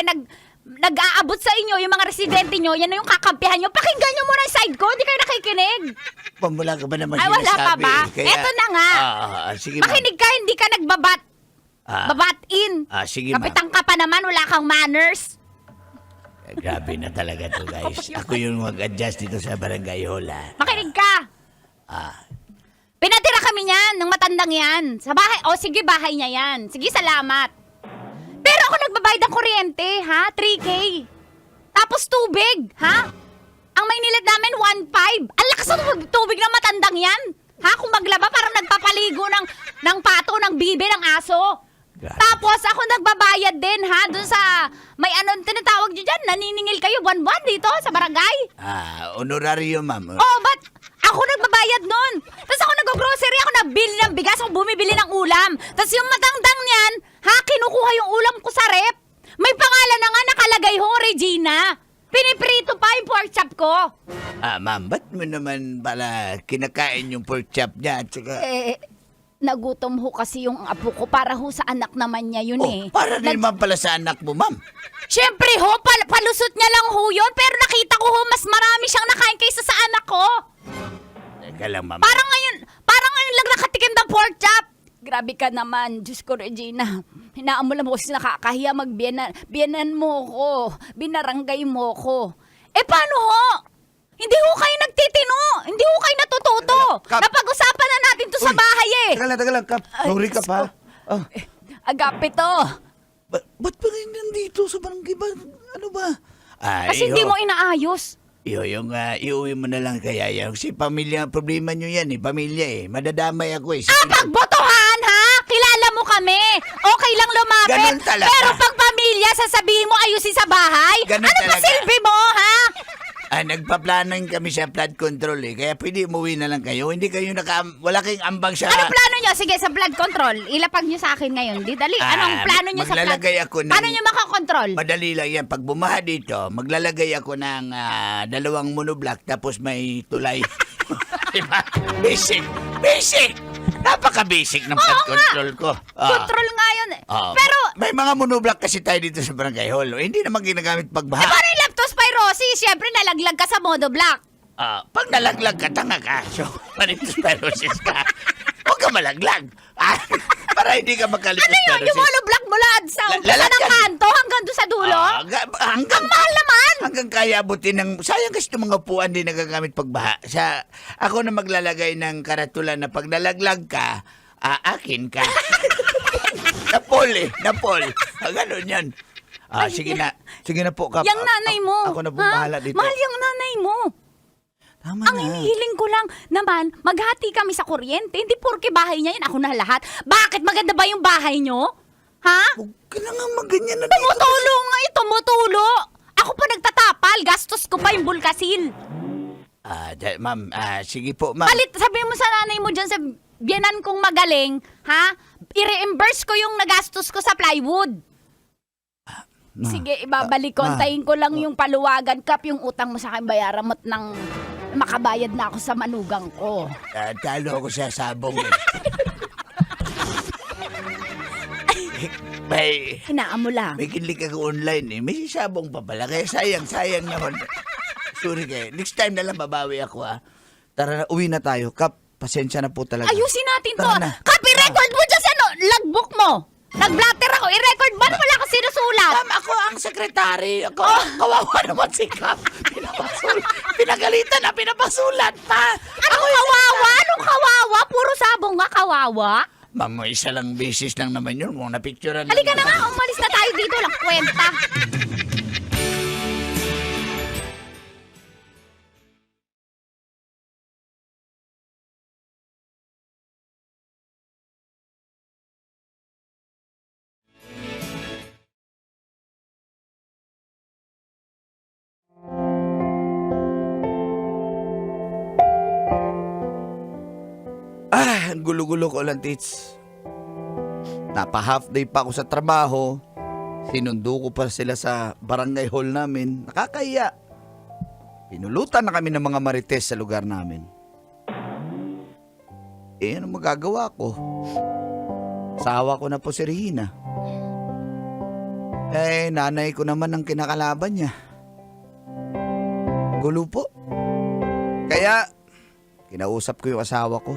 nag-aabot sa inyo yung mga residente nyo, yan na yung kakampihan nyo. Pakinggan nyo muna yung side ko, hindi kayo nakikinig. Pamula ka ba naman Ay, wala pa ba? Eto na nga. Sige, ma'am. Makinig ka, hindi ka babat-in. Sige, ma'am. Kapitang ka pa naman, wala kang manners. Grabe na talaga to, guys. Ako yung mag-adjust dito sa barangay hall, ha? Makinig ka. Pinatira kami niyan, ng matandang yan. Sa bahay, sige, bahay niya yan. Sige, salamat. Pero ako nagbabayad ng kuryente, ha? 3K. Tapos tubig, ha? Ang may nilad namin, 1.5. Ang lakas ng tubig ng matandang yan. Ha? Kung maglaba, parang nagpapaligo ng pato, ng bibe, ng aso. Grabe. Tapos ako nagbabayad din, ha? Doon sa, may tinatawag nyo dyan, naniningil kayo buwan-buwan dito sa barangay. Honorario, ma'am. Oh, but ako nagbabayad nun. Tapos ako nag-grocery, ako nabili ng bigas, ako bumibili ng ulam. Tapos yung matandang niyan, kinukuha yung ulam ko sa rep. May pangalan na nga nakalagay ho, Regina. Piniprito pa yung pork chop ko. Ma'am, ba't mo naman pala kinakain yung pork chop niya at saka... Nagutom ho kasi yung apo ko para ho sa anak naman niya yun eh. Para din naman pala sa anak mo, ma'am. Siyempre ho, palusot niya lang ho yun, pero nakita ko ho, mas marami siyang nakain kaysa sa anak ko. Teka lang, ma'am. Parang ngayon lang nakatikim ng pork chop. Grabe ka naman, Diyos ko, Regina. Hinaan mo lang mo kasi nakakahiya magbiyanan mo ko. Binaranggay mo ko. Paano ho? Hindi ho kayo nagtitino. Hindi ho kayo natututo. Kap. Napag-usapan na natin to sa bahay eh. Teka lang, Kap. Sorry ka pa. Agape to. Ba't pa rin nandito sa barangay ba? Ano ba? Kasi hindi mo inaayos. Iuwi mo na lang kaya yan. Kasi pamilya, problema nyo yan eh. Pamilya eh. Madadamay ako eh. Pagbotohan ha? Kilala mo kami. Okay lang lumapit. Ganun talaga. Pero pag pamilya, sasabihin mo ayusin sa bahay. Ganun Ano ba talaga. silbi mo ha? Nagpaplanan kami sa flood control eh. Kaya pwede umuwi na lang kayo. Hindi kayo wala kayong ambang sa... Ano plano nyo? Sige, sa flood control. Ilapag nyo sa akin ngayon. Di dali. Anong plano nyo sa flood? maglalagay ako ng... Paano nyo makakontrol? Madali lang yan. Pag bumaha dito, maglalagay ako ng 2 monoblock tapos may tulay. Diba? Basic! Basic! Napaka-basic ng flood control ko. Control nga yun eh. Pero, may mga monoblock kasi tayo dito sa barangay hall. Hindi naman ginagamit pagbaha. paano yung leptospirosis? Siyempre, nalaglag ka sa monoblock. Pag nalaglag ka, tanga ka. So, leptospirosis ka. Huwag ka malaglag. Para hindi ka Ano yun? magka-leptospirosis. Yung monoblock mula sa umpisa ng lalagyan. kanto hanggang doon sa dulo? Hanggang Mahal naman! Hanggang kaya abutin ng... Sayang kasi itong mga upuan din nagagamit pagbaha. Ako na maglalagay ng karatula na pag nalaglag ka, akin ka. Napol eh. Napol. Ganon yan. Sige na po, Kap. Yung nanay mo. Ako na bumahala dito. Mahal yung nanay mo. Tama Ang na. hinihiling ko lang naman, maghati kami sa kuryente. Hindi porke bahay niya yan, ako na lahat. Bakit maganda ba yung bahay nyo? Ha? Huwag ka na nga maganyan na dito. Tumutulo nga ito, tumutulo. Ako pa nagtatapal, gastos ko pa yung bulkasil. Ma'am, sige po, ma'am. Sabihin mo sa nanay mo dyan sa biyanan kong magaling, ha? I-reimburse ko yung nagastos ko sa plywood. Sige, ibabalik ko. Antayin ko lang yung paluwagan, Kap, yung utang mo sa akin, bayaran mo't nang makabayad na ako sa manugang ko. Talo ako sa sabong eh. May Hinaan mo lang. kinlik ako online eh. May sabong pa pala. Kaya sayang naman. Sorry kayo. Next time na lang babawi ako Tara na, uwi na tayo. Kap, pasensya na po talaga. Ayusin natin to. Tara na. Kap, i-record mo dyan sa logbook mo. Nag-blatter ako. I-record ba? Wala ko sinusulat. Ma'am, ako ang sekretary. Ako, kawawa naman si Kap. Pinapasol. pinagalitan na, pinapasulat pa. Anong kawawa? Anong kawawa? Puro sabong nga kawawa. Ma'am, isa lang beses lang naman yun. Kung napicturean lang. Halika na nga, umalis na tayo dito. Lang kwenta. Ang gulo-gulo ko lang, tits. Napa-half day pa ako sa trabaho. Sinundo ko pa sila sa barangay hall namin. Nakakahiya. Pinulutan na kami ng mga marites sa lugar namin. Ano magagawa ko? Sawa ko na po si Regina. Nanay ko naman ang kinakalaban niya. Gulo po. Kaya, kinausap ko yung asawa ko.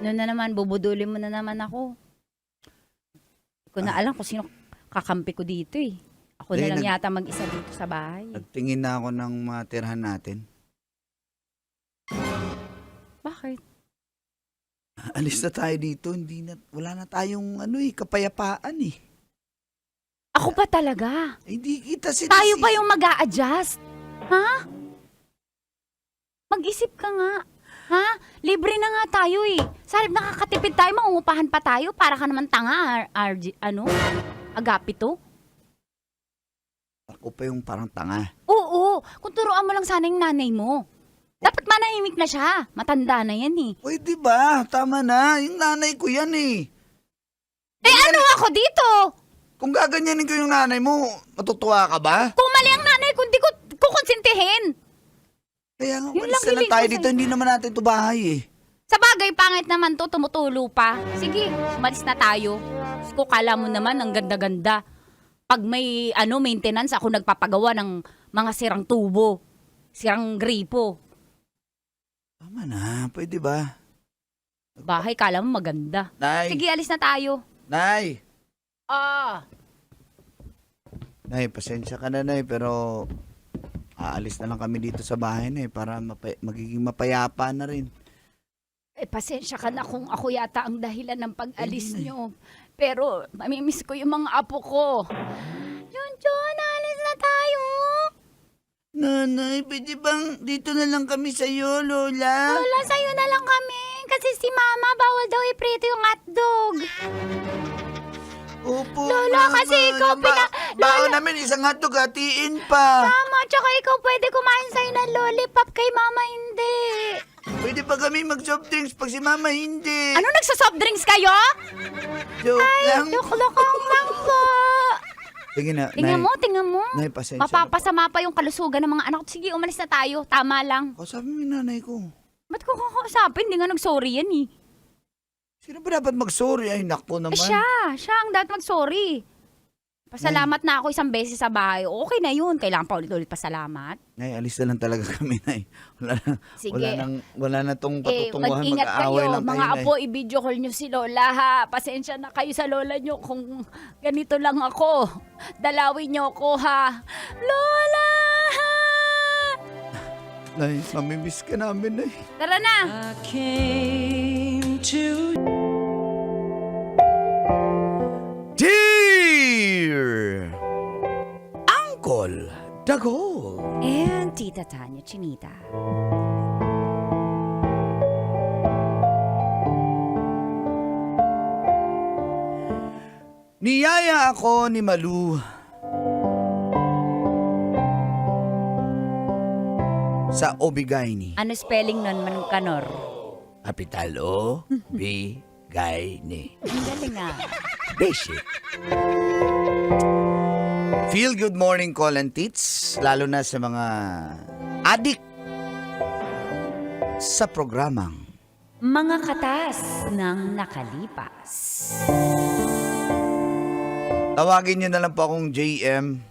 Ano na naman, bubudulin mo na naman ako. Hindi ko na alam kung sino kakampi ko dito eh. Ako na lang yata mag-isa dito sa bahay. Nagtingin na ako ng matirhan natin. Bakit? Alis na tayo dito. Wala na tayong kapayapaan eh. Ako pa talaga. Hindi kita Tayo pa yung mag-a-adjust. Ha? Mag-isip ka nga. Ha? Libre na nga tayo eh. Sarap nakakatipid tayo, mangungupahan pa tayo. Para ka naman tanga, agapito. Ako pa yung parang tanga. Oo, kung turuan mo lang sana yung nanay mo. Dapat manahimik na siya. Matanda na yan eh. Pwede ba? Tama na. Yung nanay ko yan eh. Ano ako dito? Kung gaganyanin ko yung nanay mo, matutuwa ka ba? Kung mali ang nanay ko, hindi ko kukonsintihin. Kaya nga, Yun walis lang na lang hiling tayo ko dito. sa'yo. Hindi naman natin ito bahay eh. Sa bagay, pangit naman to, tumutulo pa. Sige, umalis na tayo. Kung kala mo naman, ang ganda-ganda. Pag may maintenance, ako nagpapagawa ng mga sirang tubo. Sirang gripo. Tama na. Pwede ba? Bahay, kala mo maganda. Nay! Sige, alis na tayo. Nay! Nay, pasensya ka na, Nay. Pero aalis na lang kami dito sa bahay na para magiging mapayapa na rin. pasensya ka na kung ako yata ang dahilan ng pag-alis Hindi na. nyo. Pero, mamimiss ko yung mga apo ko. Junjun, alis na tayo. Nanay, pwede bang dito na lang kami sa'yo, Lola? Lola, sa'yo na lang kami. Kasi si Mama, bawal daw iprito yung hotdog. Opo, Lola, Mama. kasi ikaw Bao namin isang hotdog, hatiin pa. Mama, tsaka ikaw pwede kumain sa'yo ng lollipop, kay Mama hindi. Pwede pa kami mag-soft drinks pag si Mama hindi. Ano, nagsasoft drinks kayo? Joke lang. Luklukong lang po. Sige na, Tingnan mo. Nay, pasensya. Mapapasama pa yung kalusugan ng mga anak. Sige, umalis na tayo. Tama lang. O, sabi mo yung nanay ko. Ba't ko kakausapin? Hindi nga nag-sorry yan eh. Sino ba dapat mag-sorry? Ay, nakpo naman. Siya ang dapat mag-sorry. Pasalamat na ako isang beses sa bahay. Okay na yun. Kailangan pa ulit-ulit pasalamat. Nay, alis na lang talaga kami, Nay. Sige. Wala na tong patutunguhan. Mag-ingat Mag-aaway kayo. lang Mga tayo, Nay. apo, i-video call nyo si Lola ha. Pasensya na kayo sa lola nyo kung ganito lang ako. Dalawin nyo ako ha. Lola! Nay, mamimiss ka namin, Nay. Tara na! I came to Dear Uncle Dagol. And Tita Tanya Chinita. Niyaya ako ni Malu sa Obigaini. Ano spelling nun, Manong Kanor? Kapital O, B, Gay, Ni. Ang galing ah. Basic. Feel good morning call and tits, lalo na sa mga adik sa programang Mga katas ng nakalipas. tawagin niyo na lang po akong JM.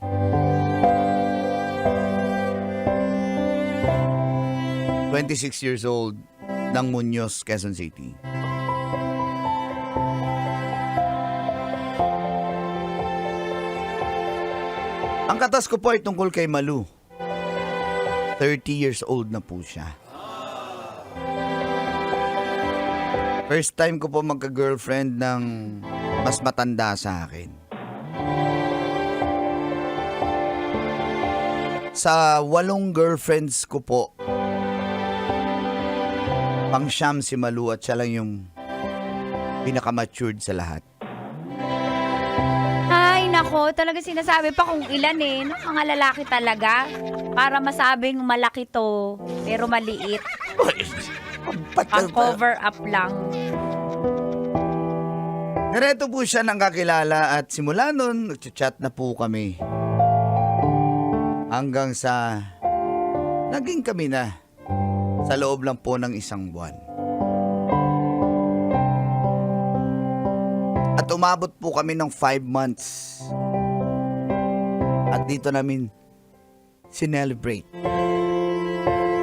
...26 years old ng Muñoz, Quezon City. Ang Ang katas ko po ay tungkol kay Malu. 30 years old na po siya. First time ko po magka-girlfriend ng mas matanda sa akin. Sa 8 girlfriends ko po, pang-siyam si Malu at siya lang yung pinaka-matured sa lahat. Ay, nako, talaga sinasabi pa kung ilan eh. No? Mga lalaki talaga. Para masabing malaki to, pero maliit. Pang cover up lang. Direto po siya nang kakilala at simula nun, nag-chat na po kami. Hanggang sa naging kami na sa loob lang po ng 1 buwan. At umabot po kami ng 5 months. At dito namin sinelebrate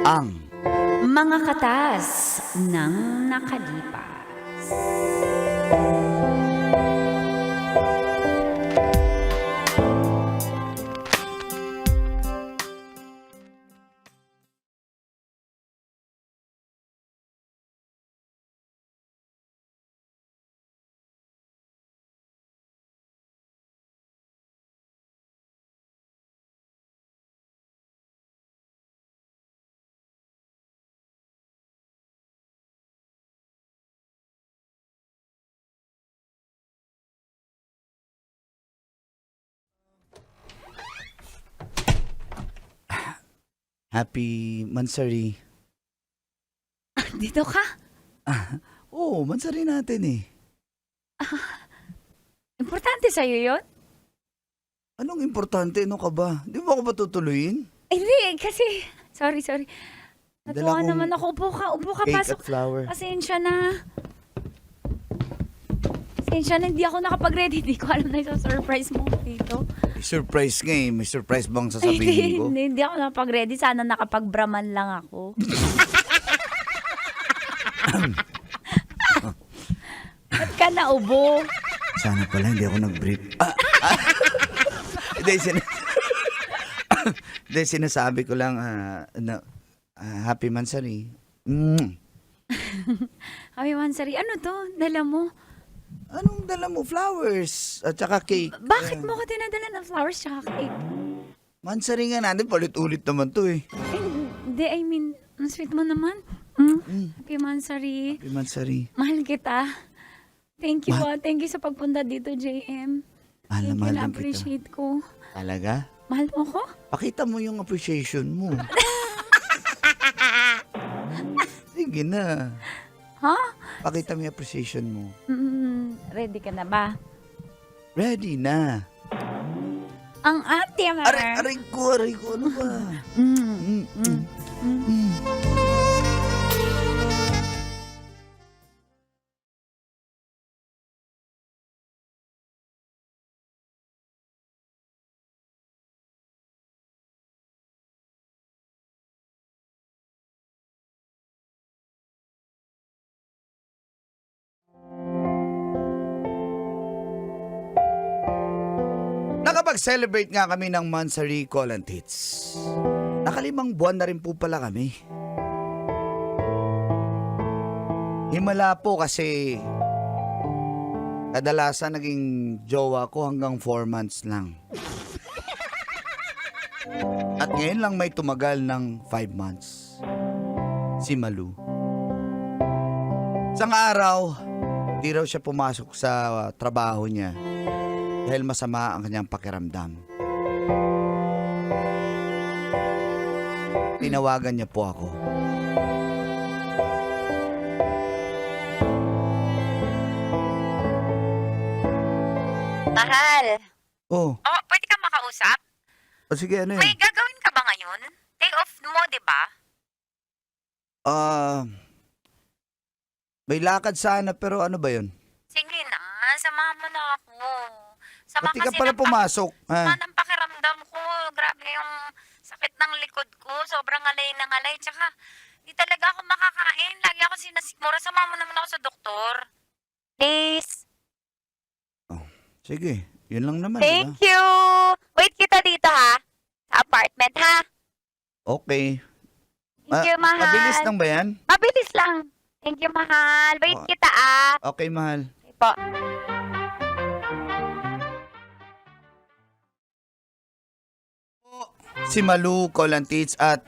ang Mga katas ng nakalipas. Happy Mansari. Dito ka? Oo, Mansari natin eh. Importante sa'yo yun? Anong importante? Ano ka ba? Di mo ako ba tutuloyin? Hindi, kasi... Sorry. Dala Natuwa kong naman ako. Upo ka, Cake pasok. at flower. Pasensya na. Hindi ako nakapag-ready. Hindi ko alam na isa-surprise mo dito. May surprise nga eh. May surprise bang sasabihin ko? Hindi ako nakapag-ready. Sana nakapag-braman lang ako. Ba't ka naubo? Sana pala hindi ako nag-brief. Hindi, sinasabi ko lang na Happy Mansari. Happy Mansari, ano to? Dala mo? Anong dala mo? Flowers at saka cake. Bakit mo ko dinadala ng flowers tsaka cake? Mansari nga natin, palit-ulit naman to eh. Hindi, I mean, ang sweet mo naman. Happy Mansari. Happy Mansari. Mahal kita. Thank you Thank you sa pagpunta dito, JM. Mahal na Thank you, mahal din kita. na-appreciate ko. Talaga? Mahal mo ko? Pakita mo yung appreciation mo. Sige na. Ha? Pakita mo yung appreciation mo. Ready ka na ba? Ready na. Ang ate, Mar. Aray ko, ano ba? Nakapag-celebrate nga kami ng Mansari Call and Hits. Naka5 buwan na rin po pala kami. Himala po kasi kadalasan naging jowa ko hanggang 4 months lang. At ngayon lang may tumagal ng 5 months. Si Malu. Isang araw, di raw siya pumasok sa trabaho niya dahil masama ang kanyang pakiramdam. Tinawagan niya po ako. Mahal. Oh, Oh, pwede ka makausap? sige ano May yun? gagawin ka ba ngayon? Day off mo, di ba? May lakad sana pero ano ba yun? Sige na, samahan mo na ako. Sama Pati ka kasi pala ng pumasok. sama ng pakiramdam ko. Grabe yung sakit ng likod ko. Sobrang alay ng alay. Tsaka, di talaga ako makakain. Lagi ako sinasikmura. Samahan mo naman ako sa doktor. Please. Sige, yun lang naman. diba? Thank you. Wait kita dito, dito ha. Sa apartment ha. Okay. Thank you, mahal. Mabilis lang ba yan? Mabilis lang. Thank you, mahal. Wait Oh. kita Okay, mahal. Okay po. Si Malu Colantits at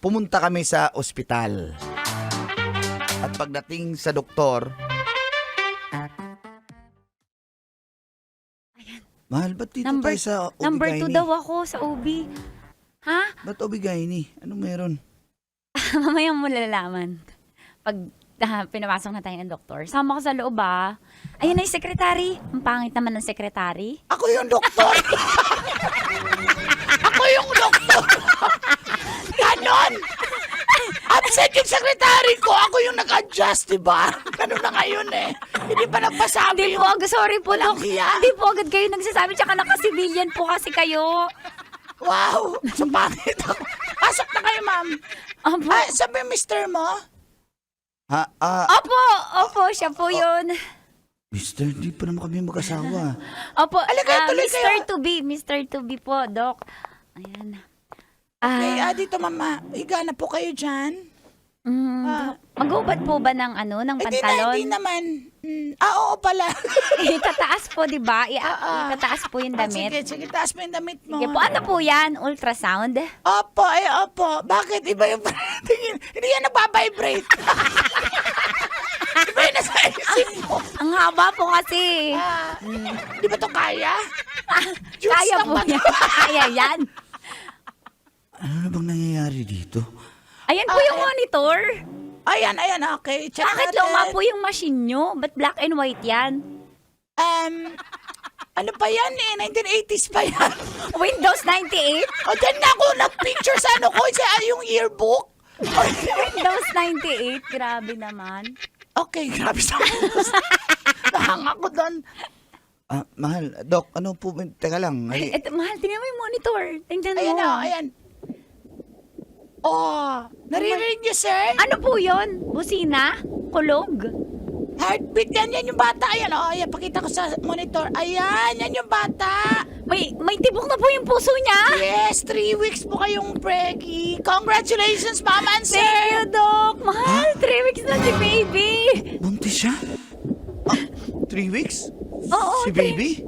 pumunta kami sa ospital. At pagdating sa doktor, mahal, ba't dito Number- tayo sa Number 2 Obigaini? daw ako sa OB. Ha? Ba't Obigaini? Anong meron? Mamaya mo lalaman. Pag pinapasok na tayo ng doktor. Sama ko sa loob ba? Ayun na yung sekretary. Ang pangit naman ng sekretary. Ako yung doktor. Ako yung doktor. Ganon. Absent yung secretary ko. Ako yung nag-adjust, diba? Ganun na ngayon eh. Hindi pa nagpasabi Hindi yung... po, sorry po, Walang Dok. hiya. Hindi po agad kayo nagsasabi, tsaka naka-civilian po kasi kayo. Wow. So, bakit ako? Pasok na kayo, ma'am. Opo. Ay, sabi mister mo? Ha? Opo, siya po yun. Mister, di pa naman kami mag-asawa. Opo, Alika, tuloy kayo. Mr. To be po, Doc. Ayan. Okay, dito, mama. Higa na po kayo dyan. Mag-ubad po ba ng ng pantalon? Hindi naman. Oo pala. Itataas po, di ba? Itataas po yung damit. Sige, taas mo yung damit mo. Sige po, ano po yan? Ultrasound? Opo, opo. Bakit iba yung tingin? Hindi yan nagbabibrate. Iba yung nasa isip mo. Ang haba po kasi. Di ba to kaya? Diyos Kaya lang po ba? yan. Kaya yan. Ano na bang nangyayari dito? Ayan po yung monitor. Ayan, okay. Check Bakit natin. luma po yung machine nyo? Ba't black and white yan? Ano pa yan eh? 1980s pa yan. Windows 98? O, dyan na ako nag-picture sa yung yearbook. Windows 98? Grabe naman. Okay, grabe sa Nahang ako doon. Mahal, Dok, ano po, teka lang. Eto, mahal, tingnan mo yung monitor. Tingnan mo. Ayan o, ayan. Oh, naririnig niyo, sir? Ano po yun? Busina? Kulog? Heartbeat yan yung bata. Ayan, ayan, pakita ko sa monitor. Ayan, yan yung bata. May tibok na po yung puso niya. Yes, 3 weeks po kayong preggy. Congratulations, ma'am and sir. Thank you, Doc. Mahal, 3 weeks na si baby. Buntis siya? 3 weeks? Oo, Si baby?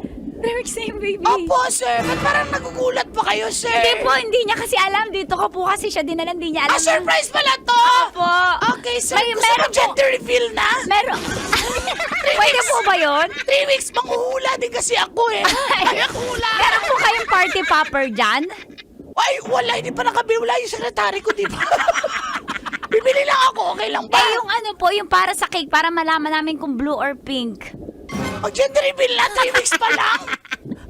3 weeks na yung baby. Opo, sir. Ba't parang nagugulat pa kayo, sir? Hindi po, hindi niya kasi alam. Dito ko po kasi siya dinala, hindi niya alam. surprise pala to. Po. Okay, sir. May- Gusto meron mo gender reveal na? Meron. Pwede po ba yun? 3 weeks, manghuhula din kasi ako eh. Ay, ako hula. Meron po kayong party popper dyan? Ay, wala. Hindi pa nakabiwala yung sekretary ko, di ba? Bibili lang ako. Okay lang ba? Eh, yung ano po, yung para sa cake, para malaman namin kung blue or pink. Mag-gender reveal na, 3 weeks pa lang.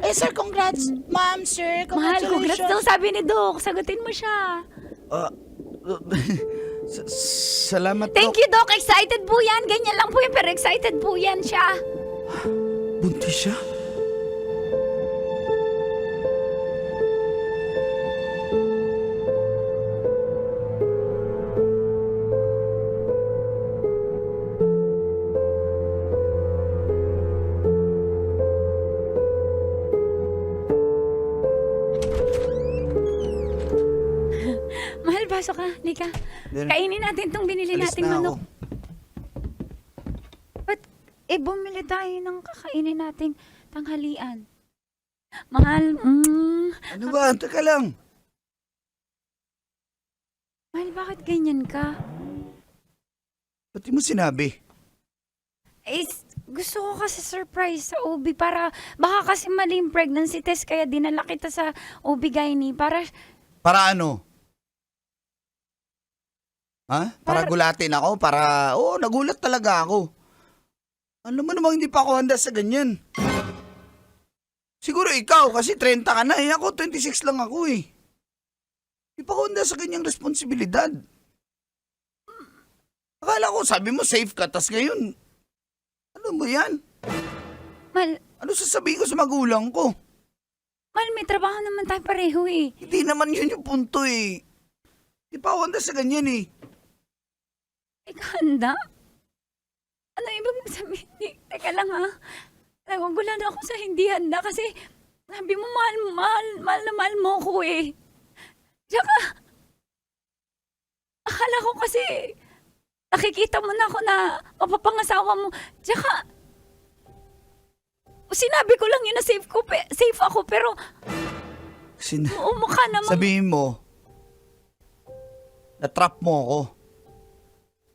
Eh, sir, congrats. Ma'am, sir, Mahal, congrats daw, congratulations. sabi ni Doc. Sagutin mo siya. Salamat, Thank Dok. you, Doc. Excited po yan. Ganyan lang po yan, pero excited po yan siya. Buntis siya? Mahal, pasok ka. Nika. Dali. Kainin natin itong binili Alis nating na manok. ako. Ba't, bumili tayo ng kakainin nating tanghalian. Mahal, Ano ba? Teka lang. Mahal, bakit ganyan ka? Ba't di mo sinabi? Eh, gusto ko kasi surprise sa OB para, baka kasi mali yung pregnancy test kaya dinala kita sa OB-GYN para, Para ano? Ha? Para gulatin ako? Para... Oo, nagulat talaga ako. Ano mo namang hindi pa ako handa sa ganyan? Siguro ikaw, kasi 30 ka na eh. Ako, 26 lang ako eh. Hindi pa ako handa sa ganyang responsibilidad. Akala ko, sabi mo safe ka, tas ngayon, ano mo yan? mahal, Ano sasabihin ko sa magulang ko? mahal, may trabaho naman tayo pareho eh. Hindi naman yun yung punto eh. Hindi pa ako handa sa ganyan eh. Ikaw handa? Ano ibig mo sabihin? Teka lang ha. Nagugulan ako sa hindi handa kasi Sabi mo, mahal na mahal mo ko eh. Tsaka, akala ko kasi, nakikita mo na ako na mapapangasawa mo. Tsaka, sinabi ko lang yun na safe ako, pero mukha namang... Sabihin mo, na-trap mo ako.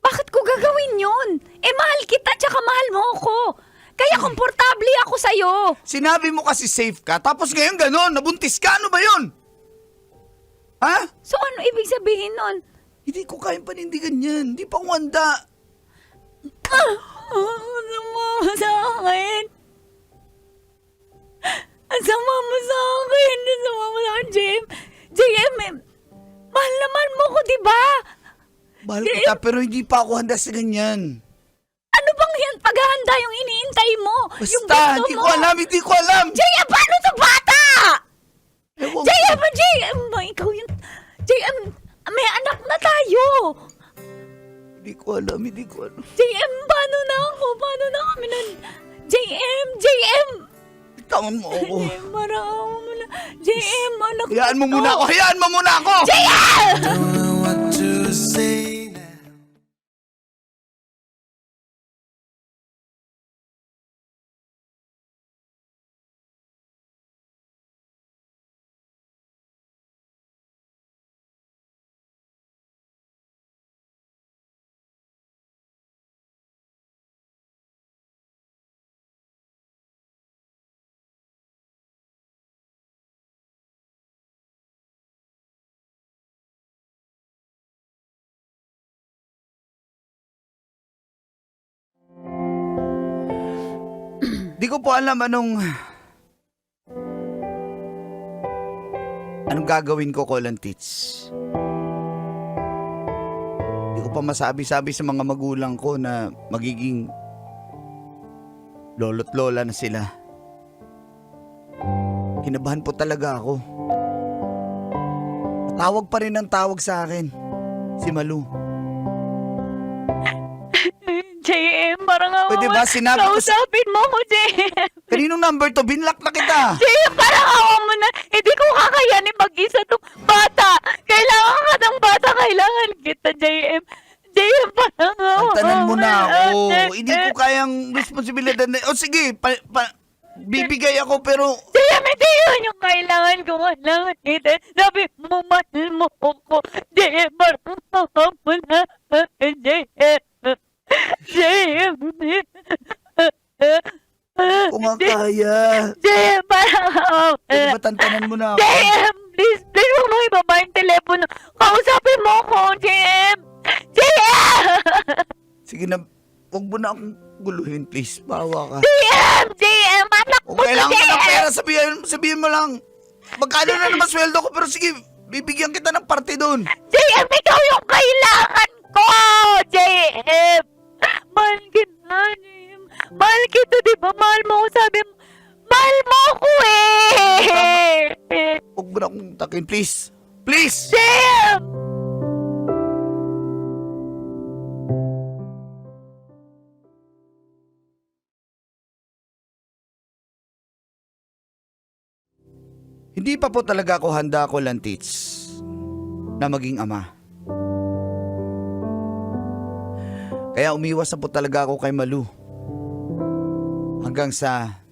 Bakit ko gagawin yun? Eh, mahal kita, tsaka mahal mo ako. Kaya komportable ako sa'yo. Sinabi mo kasi safe ka, tapos ngayon ganon, nabuntis ka, ano ba yun? Ha? So, ano ibig sabihin nun? Hindi ko kayang panindigan yan. Hindi pa ako handa. Ang sama mo sa akin. Ang sama mo sa akin. Ang sama mo sa akin, JM. JM, mahal naman mo ko, di ba? Mahal kita, pero hindi pa ako handa sa ganyan. Ano bang yan paghahanda yung iniintay mo? Yung Basta, gusto hindi mo? ko alam. JM, paano to bata? Ewan ko. JM, ikaw yun. JM, may anak na tayo. Hindi ko alam. JM, paano na ako? Paano na kami nun? JM! Bitawan mo ako. JM, parang ako muna. JM, anak Hayaan mo to. muna ako. Hayaan mo muna ako. Don't know what to say now. Di ko po alam anong gagawin ko, Colin Tits. Di ko pa masabi-sabi sa mga magulang ko na magiging lolo't lola na sila. Kinabahan po talaga ako. Tawag pa rin ang tawag sa akin. Si Malu. JM, parang ako. Pwede ba sinabi ko sa... Kausapin mo ko, JM. Kaninong number to? Binlock na kita. JM, parang ako mo na. Hindi ko kakayanin mag-isa tong bata. Kailangan ka ng bata. Kailangan kita, JM. JM, parang ako. Tantanan mo na ako. Hindi ko kayang responsibilidad na... O sige, bibigay ako pero... JM, hindi yun yung kailangan ko. Kailangan kita. Sabi mo, mahal mo ko. JM, parang ako mo na. JM. JM. Kung nga kaya. JM, parang ako. Pwede ba tantanan mo na ako? JM, please, huwag mo ibaba yung telepono. Kausapin mo ko, JM. JM! Sige na, huwag mo na akong guluhin, please. Bawa ka. JM, anak Kung mo to, kailangan ka ng JM. pera, sabihin mo lang. Magkano na naman sweldo ko, pero sige, bibigyan kita ng parte doon. JM, ikaw yung kailangan ko, JM. Mahal kita, JM. Mahal kita, di ba? Mahal mo ko, sabi mo. Mahal mo ako eh. Huwag mo na akong takin, please. Please! JM! Hindi pa po talaga ako handa, Colin Tits, na maging ama. Kaya umiwas na po talaga ako kay Malu. Hanggang sa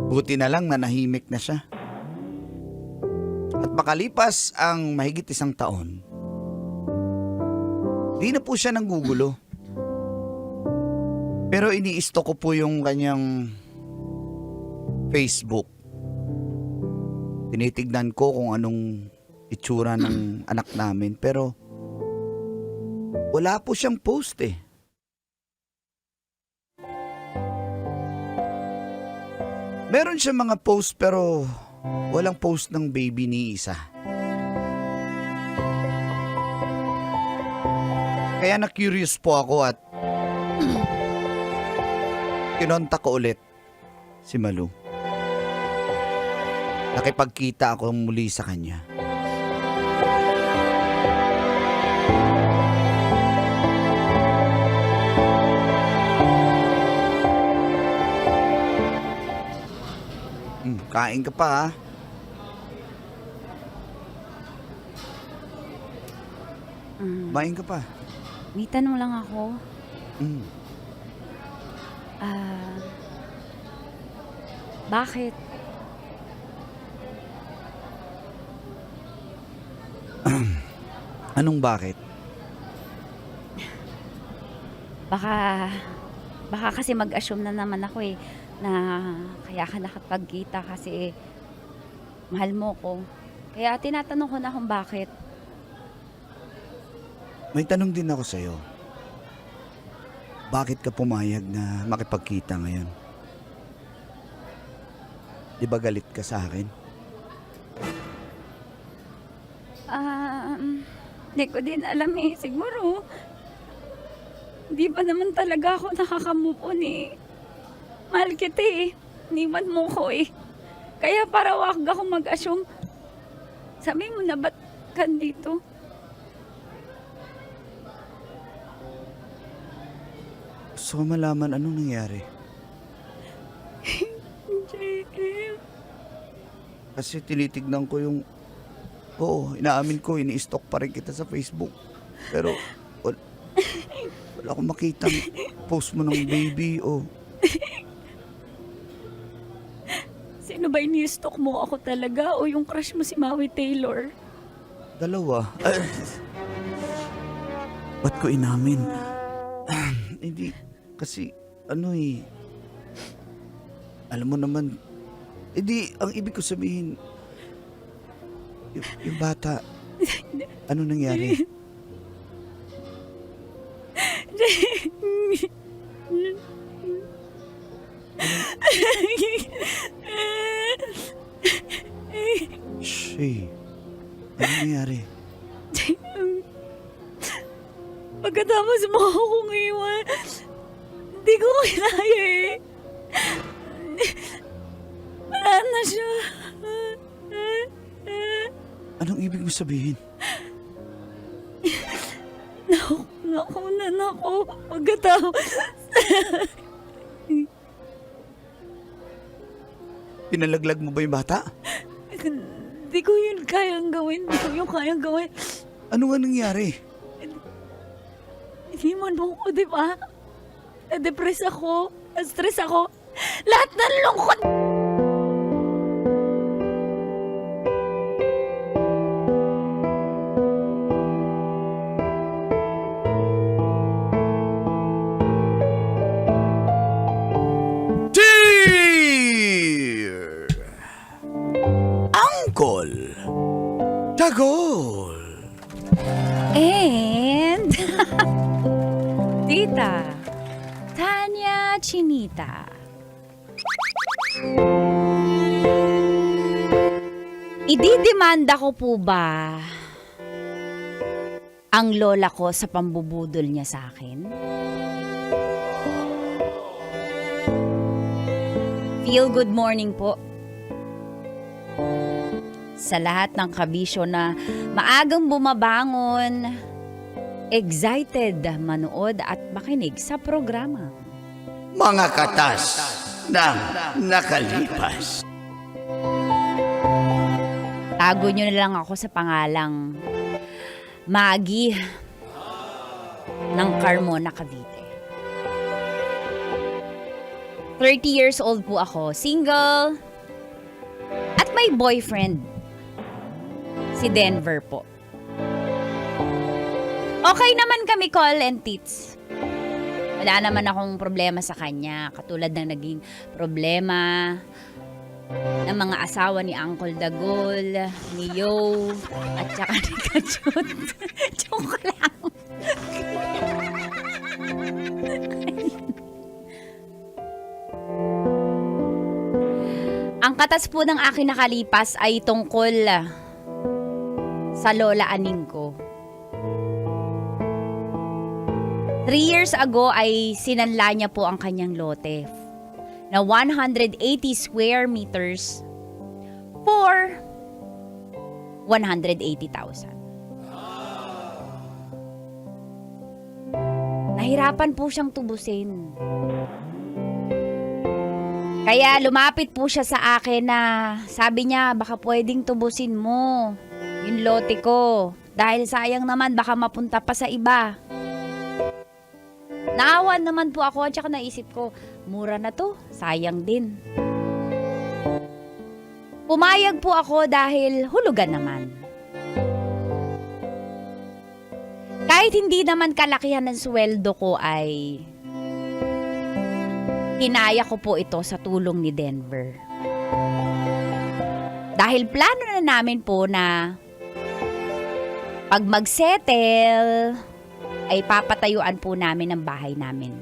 buti na lang na nahimik na siya. At makalipas ang mahigit 1 taon, di na po siya nanggugulo. Pero ini-stalk ko po yung kanyang Facebook. Tinitignan ko kung anong itsura ng anak namin. Pero wala po siyang post eh. Meron siyang mga post pero walang post ng baby ni Isa. Kaya na-curious po ako at kinontak ko ulit si Malu. Nakipagkita ako muli sa kanya. Kain ka pa, ha? Kumain ka pa. May tanong lang ako. Mm. Bakit? Anong bakit? Baka kasi mag-assume na naman ako na kaya ka nakapagkita kasi mahal mo ko. Kaya tinatanong ko na kung bakit. May tanong din ako sa'yo. Bakit ka pumayag na makipagkita ngayon? Di ba galit ka sa akin? Hindi ko din alam siguro. Hindi pa naman talaga ako nakaka-move on Mahal kita Niwan mo ko Kaya para wag ako mag-assume. Sabi mo na ba't ka dito? Gusto ko malaman anong nangyari. JM. Kasi tinitignan ko yung... Oo, inaamin ko, ini-stalk pa rin kita sa Facebook. Pero wala akong makita post mo ng baby o... Sino ba ini-stalk mo? Ako talaga o yung crush mo si Maui Taylor? Dalawa. Ba't ko inamin? Hindi, kasi alam mo naman, ang ibig ko sabihin, yung bata, ano nangyari? Shh, ano nangyari? Pagkatapos mo akong iwan, hindi ko kinaya Wala na siya. Anong ibig mo sabihin? Nakunan ako pagkatapos. Pinalaglag mo ba yung bata? Hindi ko yun kayang gawin. Ano nga nangyari? Iniwan mo ko, di ba? Na-depress ako. Na-stress ako. Lahat ng lungkot. Dear Uncle Tagol. And Tita Tanya Chinita. Ididemanda ko po ba ang lola ko sa pambubudol niya sa akin? Feel good morning po sa lahat ng kabisyo na maagang bumabangon, excited manood at makinig sa programa. Mga katas ng nakalipas. Tago nyo na lang ako sa pangalang Maggie ng Carmona, Cavite. 30 years old po ako, single, at may boyfriend, si Denver po. Okay naman kami, call and tits. Wala naman akong problema sa kanya, katulad ng naging problema ng mga asawa ni Uncle Dagol, ni Yo, at saka ni Kachut. Joke lang. Ang katas po ng akin nakalipas ay tungkol sa lola aning ko. 3 years ago ay sinanla niya po ang kanyang lote na 180 square meters for 180,000. Nahirapan po siyang tubusin. Kaya lumapit po siya sa akin na sabi niya baka pwedeng tubusin mo yung lote ko. Dahil sayang naman baka mapunta pa sa iba. Naawan naman po ako at saka naisip ko, mura na to, sayang din. Pumayag po ako dahil hulugan naman. Kahit hindi naman kalakihan ng sweldo ko ay kinaya ko po ito sa tulong ni Denver. Dahil plano na namin po na pag mag-settle ay papatayuan po namin ang bahay namin.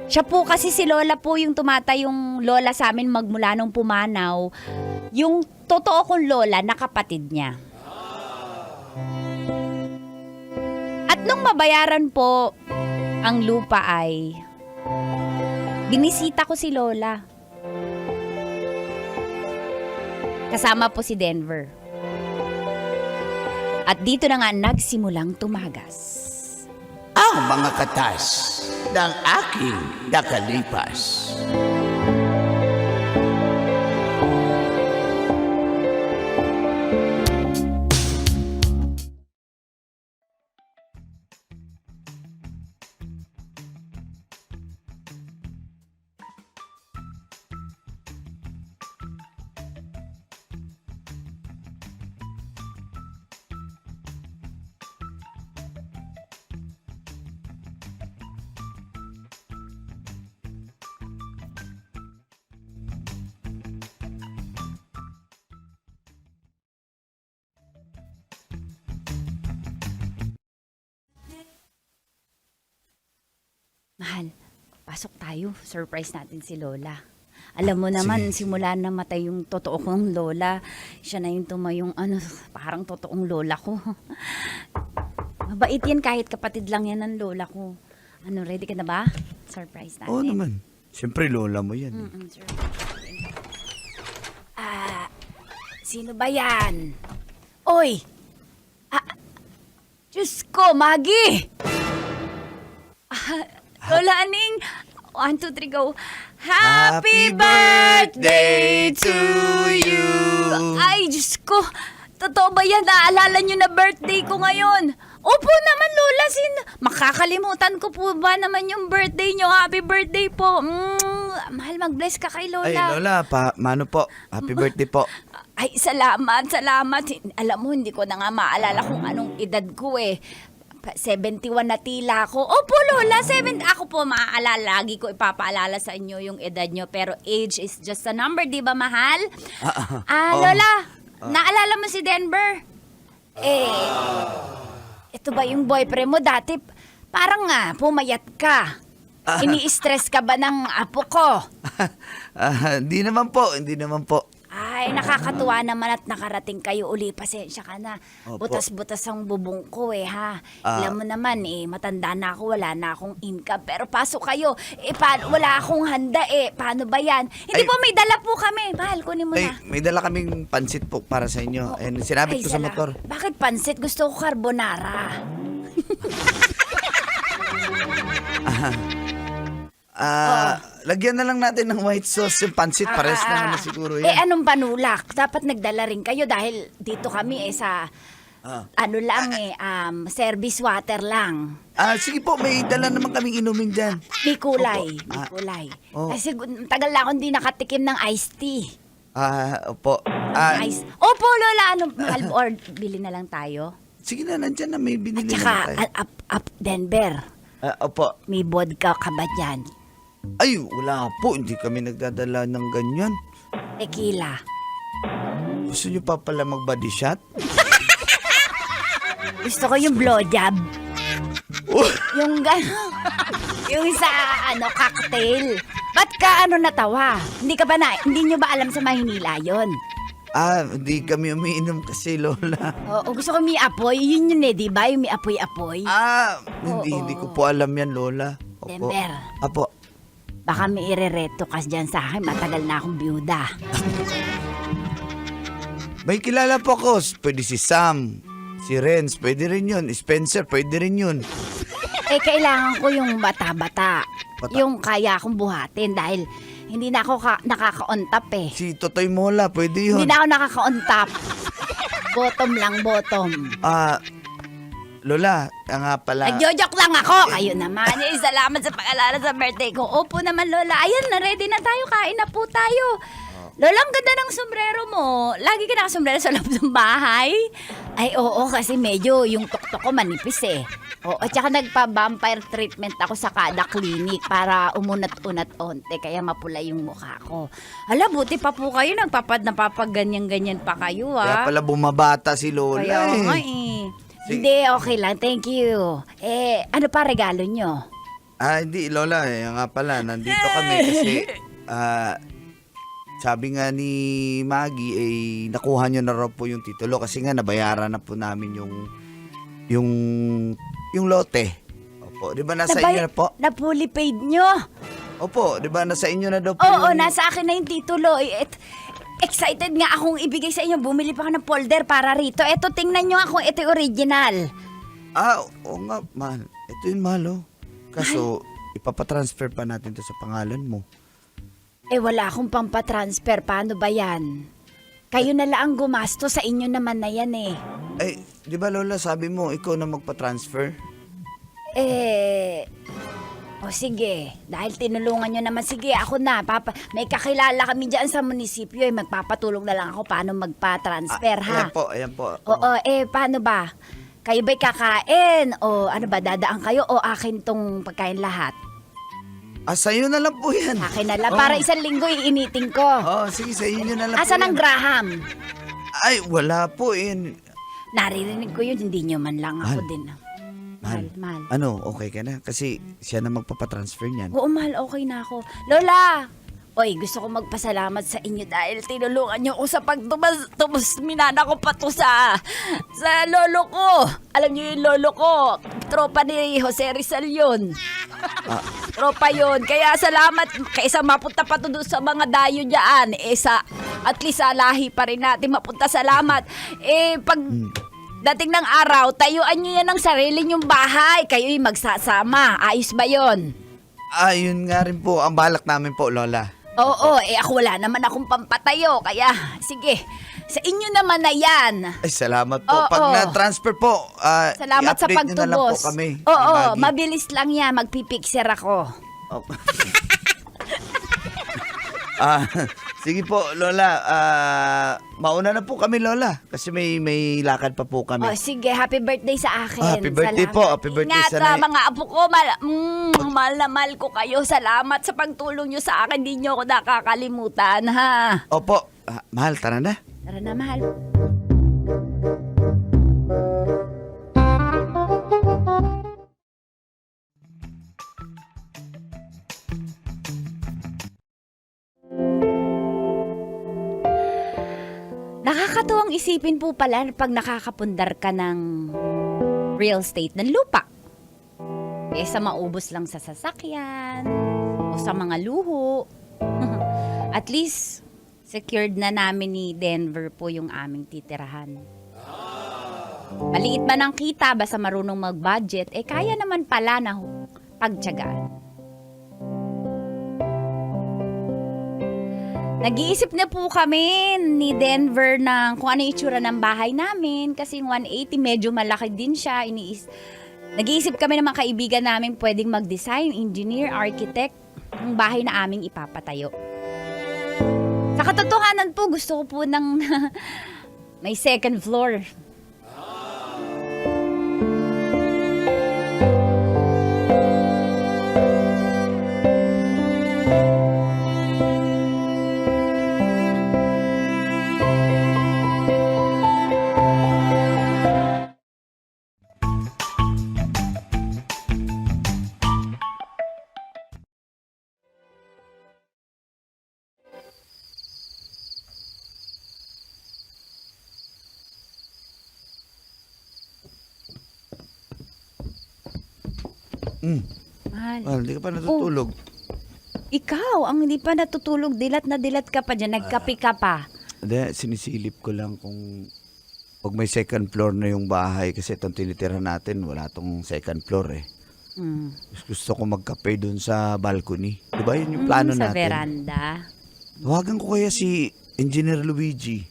Siya po kasi si Lola po yung tumatayong lola sa amin magmula nung pumanaw. Yung totoo kong lola na kapatid niya. At nung mabayaran po ang lupa ay binisita ko si Lola. Kasama po si Denver. At dito na nga nagsimulang tumagas. Ang mga katas ng aking nakalipas. Mahal, pasok tayo. Surprise natin si Lola. Alam mo naman, simula na matay yung totoo kong lola, siya na yung tumayong parang totoong lola ko. Mabait yan kahit kapatid lang yan ng lola ko. Ready ka na ba? Surprise natin. Oo naman. Siyempre, lola mo yan. Surprise. Sino ba yan? Oy! Diyos ko, Maggie! Lola Aning! 1, 2, 3, go! Happy birthday to you! Ay, Diyos ko! Totoo ba yan? Naalala nyo na birthday ko ngayon? Opo naman, Lola. Makakalimutan ko po ba naman yung birthday nyo? Happy birthday po. Mahal, mag-bless ka kay Lola. Ay, Lola, mano po? Happy birthday po. Ay, salamat. Alam mo, hindi ko na nga maalala kung anong edad ko eh. 71 na tila ako. Opo, Lola, ako po maaalala. Lagi ko ipapaalala sa inyo yung edad nyo. Pero age is just a number, di ba, mahal? Lola, naalala mo si Denver? Ito ba yung boyfriend mo dati? Parang pumayat ka. Ini-stress ka ba ng apo ko? Hindi naman po. Ay, nakakatuwa naman at nakarating kayo uli. Pasensya ka na. Opo. Butas-butas ang bubong ko ha. Alam mo naman matanda na ako, wala na akong income. Pero pasok kayo. Wala akong handa Paano ba yan? Hindi Ay. po, may dala po kami. Mahal, kunin mo Ay, na. may dala kaming pansit po para sa inyo. And sinabit ko sa motor. Bakit pansit? Gusto ko carbonara. Lagyan na lang natin ng white sauce yung pansit. Pares na naman siguro yan. Anong panulak? Dapat nagdala rin kayo dahil dito kami sa service water lang. Sige po, may dala naman kaming inumin dyan. May kulay. Oh. Kasi tagal na akong hindi nakatikim ng iced tea. Opo. Opo, Lola. Mahal mo? Or bili na lang tayo? Sige na, nandyan na. May binili Tsaka, na tayo. Denver. Opo. May vodka ka ba dyan? Ay, wala po. Hindi kami nagdadala ng ganyan. Tequila. Gusto nyo pa pala mag-body shot? Gusto ko yung blowjob. Yung gano'n. Yung sa cocktail. Ba't ka natawa? Hindi nyo ba alam sa Maynila yon? Hindi kami umiinom kasi, Lola. Oo, gusto ko may apoy. Yun di ba? Yung may apoy-apoy. Hindi ko po alam yan, Lola. Opo. Denver. Apo. Baka may irereto ka dyan sa akin. Matagal na akong byuda. May kilala po ako. Pwede si Sam. Si Renz, pwede rin yun. Spencer, pwede rin yun. Kailangan ko yung bata-bata. Yung kaya akong buhatin dahil hindi na ako nakaka-on top eh. Si Totoy Mola, pwede yun. Hindi na ako nakaka-on top. Bottom lang, bottom. Lola, nga pala. Nagjo-joke lang ako. Kayo naman. Salamat sa pag-alala sa birthday ko. Opo naman, Lola. Ayan, na-ready na tayo. Kain na po tayo. Lola, ang ganda ng sombrero mo. Lagi ka nakasombrero sa loob ng bahay? Ay, oo, kasi medyo yung tuktok ko manipis eh. Oo, at saka nagpa-vampire treatment ako sa kada clinic para umunat-unat onte, kaya mapula yung mukha ko. Hala, buti pa po kayo. Napapaganyan-ganyan pa kayo, Kaya ah. pala bumabata si Lola Kaya eh. nga eh. Hindi, okay lang. Thank you. Ano pa regalo nyo? Hindi, Lola. Nga pala, nandito kami kasi sabi nga ni Maggie, nakuha nyo na raw po yung titulo kasi nga nabayaran na po namin yung lote. Opo, di ba nasa inyo na po? Na-fully paid nyo? Opo, di ba nasa inyo na daw po Oo, yung... nasa akin na yung titulo. Excited nga akong ibigay sa inyo. Bumili pa ako ng folder para rito. Eto, tingnan nyo ako. Ito yung original. Oo nga, mahal. Ito yung mahal, oh. Kaso, ipapatransfer pa natin to sa pangalan mo. Wala akong pampatransfer. Paano ba yan? Kayo na lang gumasto, sa inyo naman na yan eh. Di ba Lola, sabi mo, ikaw na magpatransfer? O sige, dahil tinulungan nyo naman, sige, ako na. May kakilala kami dyan sa munisipyo magpapatulong na lang ako paano magpa-transfer, ha? Ayan po. Oo, paano ba? Kayo ba'y kakain? O ano ba, dadaan kayo o akin tong pagkain lahat? Sa'yo na lang po yan. Akin na lang, para isang linggo iinitin ko. Sige, sa inyo na lang Asan po ang yan. Graham? Ay, wala po Naririnig ko yun, hindi nyo man lang ako Mahal. din. Mahal. Ano, okay ka na? Kasi siya na magpapatransfer niyan. Oo, mahal, okay na ako. Lola! Oy, gusto ko magpasalamat sa inyo dahil tinulungan niyo ako sa pagtumas. Minana ko pa to sa lolo ko. Alam niyo yung lolo ko, tropa ni Jose Rizal yun. Tropa yun. Kaya salamat. Kaysa mapunta pa to doon sa mga dayo dyan. At least sa lahi pa rin natin mapunta. Salamat. Pag dating ng araw, tayuan niyo yan ng sarili niyong bahay. Kayo'y magsasama. Ayos ba yun? Yun nga rin po ang balak namin po, Lola. Oo, ako wala naman akong pampatayo. Kaya, sige, sa inyo naman na yan. Ay, salamat po. Oo. Pag na-transfer po, Salamat sa i-update nyo na lang po pagtubos. kami. ni Oo, Maggie. mabilis lang yan. Magpipixer ako. Oh. Sige po, Lola. Mauna na po kami, Lola. Kasi may lakad pa po kami. Sige, happy birthday sa akin. Happy birthday Salamat. po. Happy birthday Ingat, sa nanay. mga apo ko. Mahal na mahal ko kayo. Salamat sa pagtulong nyo sa akin. Di nyo ako nakakalimutan, ha? Opo. Mahal, tara na. Tara na, mahal. Nakakatuwang isipin po pala pag nakakapundar ka ng real estate ng lupa. Sa maubos lang sa sasakyan o sa mga luho. At least, secured na namin ni Denver po yung aming titirahan. Maliit man ang kita, basta marunong mag-budget, kaya naman pala na pagtiyagaan. Nag-iisip na po kami ni Denver ng kung ano yung itsura ng bahay namin kasi yung 180 medyo malaki din siya. Nag-iisip kami ng mga kaibigan namin pwedeng mag-design, engineer, architect ng bahay na aming ipapatayo. Sa katotohanan po, gusto ko po ng may second floor. Mahal. Mahal, di ka pa natutulog. Ikaw, ang hindi pa natutulog, dilat na dilat ka pa dyan, nagkape ka pa. Hindi, sinisilip ko lang kung pag may second floor na yung bahay kasi itong tinitira natin, wala tong second floor eh. Gusto ko magkape doon sa balcony. Diba yun yung plano sa natin? veranda. Tawagan ko kaya si Engineer Luigi.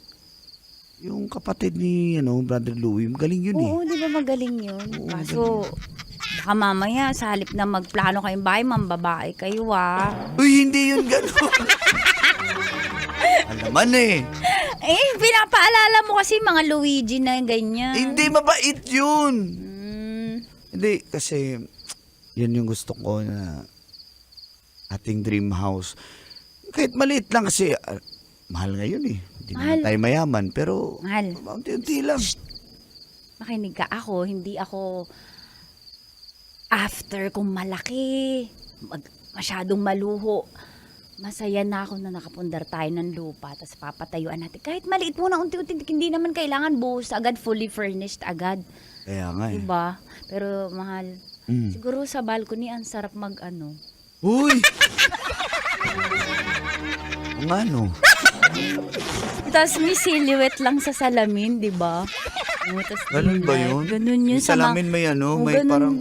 Yung kapatid ni Brother Louie. Magaling yun eh. Oo, di ba magaling yun? Kaso, baka mamaya, sa halip na magplano kayong bahay, mambabae kayo Uy, hindi yun ganun. Alaman eh. Eh, pinapaalala mo kasi mga Luigi na ganyan. Hindi mabait yun. Mm, Hindi, kasi yun yung gusto ko na ating dream house. Kahit maliit lang kasi mahal ngayon eh. Hindi Mahal. naman tayo mayaman, pero Mahal. unti-unti lang. makinig ka ako, hindi ako after kung malaki, masyadong maluho. Masaya na ako na nakapundar tayo ng lupa, tapos papatayuan natin. Kahit maliit muna, unti-unti, hindi naman kailangan buhos agad, fully furnished agad. Kaya nga eh. Diba? Pero mahal, siguro sa balcony, ang sarap Uy! Kung ano? Tapos may silhouette lang sa salamin, di ba? Ganun ba yun? Ganun yun. Yung salamin may may ganun. parang...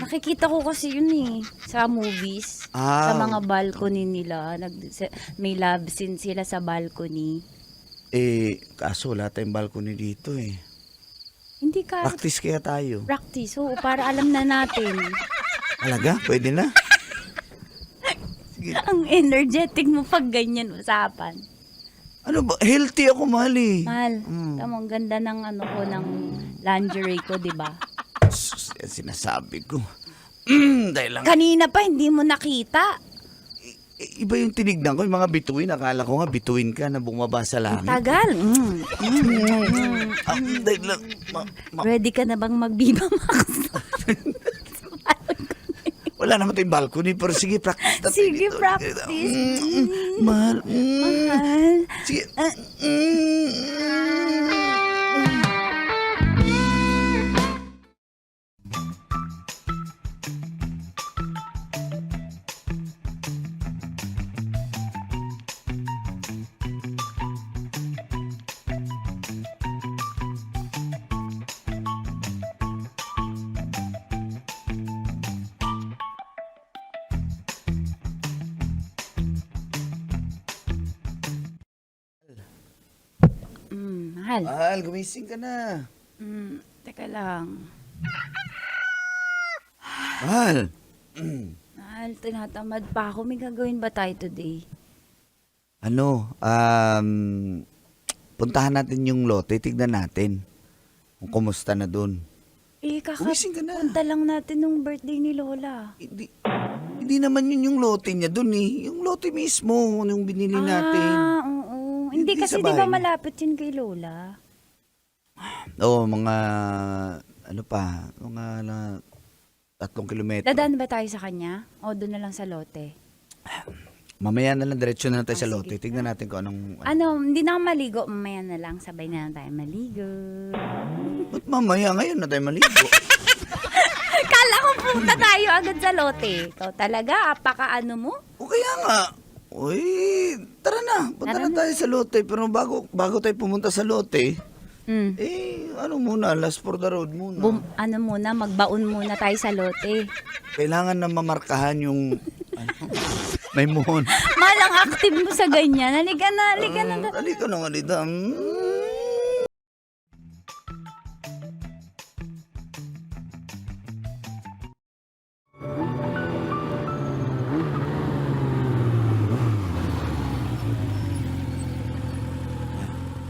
Nakikita ko kasi yun sa movies. Ah. Sa mga balcony nila. May love scene sila sa balcony. Kaso wala tayong balcony dito eh. Hindi ka Practice kaya tayo. practice. Oo, para alam na natin. Alaga? Pwede na? Sige. Ang energetic mo pag ganyan usapan. Ano ba? Healthy ako, mahal eh. Mahal, tama, ang ganda ng ng lingerie ko, di ba? Sus, yan sinasabi ko. Dahil lang. Kanina pa hindi mo nakita. Iba yung tinignan ko, yung mga bituin. Akala ko nga bituin ka na bumaba sa langit. Tagal. Dahil lang. Ready ka na bang mag-Viva Max? Wala naman tayong balcony, pero sige, practice natin Sige, dito. practice. Mahal. Mahal. Sige. Mahal. Mahal, gumising ka na. Teka lang. Mahal. Mahal, tinatamad pa ako. May gagawin ba tayo today? Puntahan natin yung lote, tignan natin kung kumusta na dun. Gumising ka na. Punta lang natin nung birthday ni Lola. Hindi naman yun yung lote niya dun eh. Yung lote mismo, yung binili natin. Oo. Hindi Hindi kasi sa di ba bahay. malapit yun kay Lola? Oo, mga, mga 3 kilometro. Dadaan ba tayo sa kanya? O doon na lang sa lote? Mamaya na lang, diretso na lang tayo sa sige. lote. Tignan natin kung anong... Hindi na ako maligo. Mamaya na lang. Sabay na lang tayo maligo. Ba't mamaya? Ngayon na tayo maligo. Kala ko punta tayo agad sa lote. Ikaw talaga, apaka-ano mo? O kaya nga. Uy, tara na. Punta na tayo sa lote. Pero bago tayo pumunta sa lote, last for the road muna. Magbaon muna tayo sa lote. Kailangan na mamarkahan yung... may muhon. Malang active mo sa ganyan. Halika na. Halika na nga dito.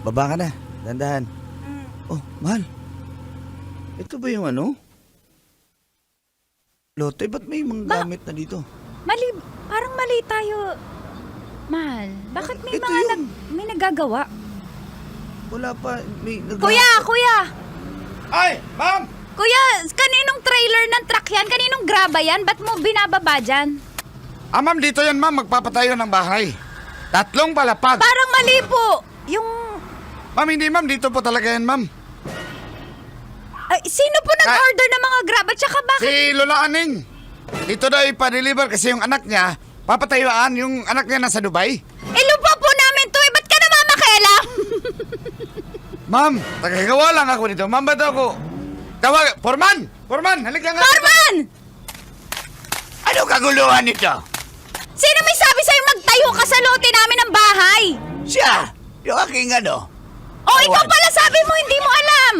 Baba ka na. Dandahan. Oh, mahal. Ito ba yung lote? Ba't may mga gamit na dito? Parang mali tayo. Mahal, bakit may Ito mga yun. may nagagawa? Wala pa. Kuya! Ay, ma'am! Kuya, kaninong trailer ng truck yan? Kaninong graba yan? Ba't mo binababa dyan? Ma'am, dito yan, ma'am. Magpapatayo ng bahay. 3 palapag. Parang mali po. Yung... Ma'am, hindi, ma'am. Dito po talaga yan, ma'am. Ay, sino po nag-order ng mga graba? Tsaka bakit? Si Lola Aning. Dito daw ipa-deliver kasi yung anak niya, papatayuan yung anak niya nasa Dubai. Lupa po namin to eh. Ba't ka namamakailam? Ma'am, tagagawa lang ako dito. Ma'am, ba't ako? Forman! Foreman, halika nga. Foreman! Ano kaguluhan nito? Sino may sabi sa'yo magtayo ka sa lote namin ng bahay? Siya, yung aking ano. O ikaw pala sabi mo hindi mo alam.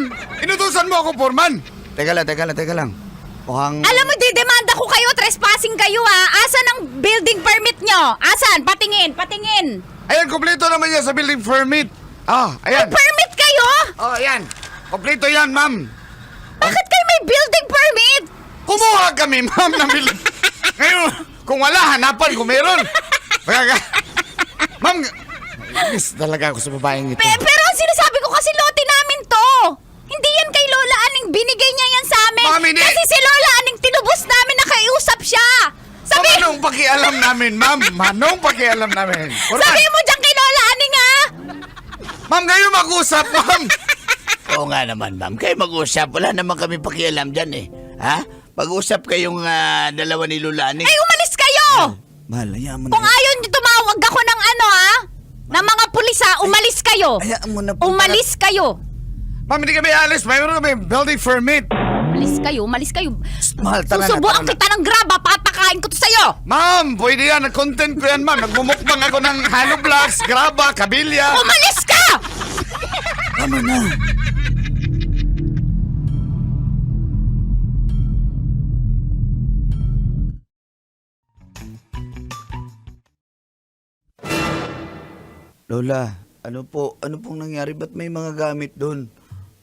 Inutusan mo ako, Foreman. Teka lang. Mukhang... Alam mo, didemanda ko kayo, trespassing kayo ha. Asan ang building permit nyo? Asan? Patingin. Ayan, kompleto naman yan sa building permit. Ayan. Permit kayo? Oh, ayan. Kompleto yan, ma'am. Bakit kayo may building permit? Kumuha kami, ma'am, ng building. Ngayon, kung wala, hanapan kung meron. Ma'am, miss talaga ako sa babaeng ito. Pero ang sinasabi ko kasi lote namin to. Hindi yan kay Lola Aning, binigay niya yan sa amin. Ma'am, hindi. Kasi si Lola Aning tinubos namin na kaiusap siya. Sabi, Manong pakialam namin, ma'am. Manong pakialam namin. sabi mo dyan kay Lola Aning ha. Ma'am, ngayon mag-usap, ma'am. Oo nga naman, ma'am. Kayo mag-usap. Wala naman kami pakialam dyan eh. Ha? Mag-usap kayong dalawa ni Lulaning. Ay, umalis kayo. Mahal, hayaan mo na. Kung ayaw niyo tumawag ako ng ano ha, ng mga pulis ha, umalis kayo. Hayaan mo na po. Umalis kayo. Ma'am, hindi kami alis. Mayroon kami building permit. Umalis kayo. Mahal, tara na. Susubuan kita ng graba, papakain ko to sa'yo. Ma'am, pwede yan. Content ko yan, ma'am. Nagmumukbang ako ng hollow blocks, graba, kabilya. Umalis ka! Tama na. Lola, ano pong nangyari? Ba't may mga gamit doon?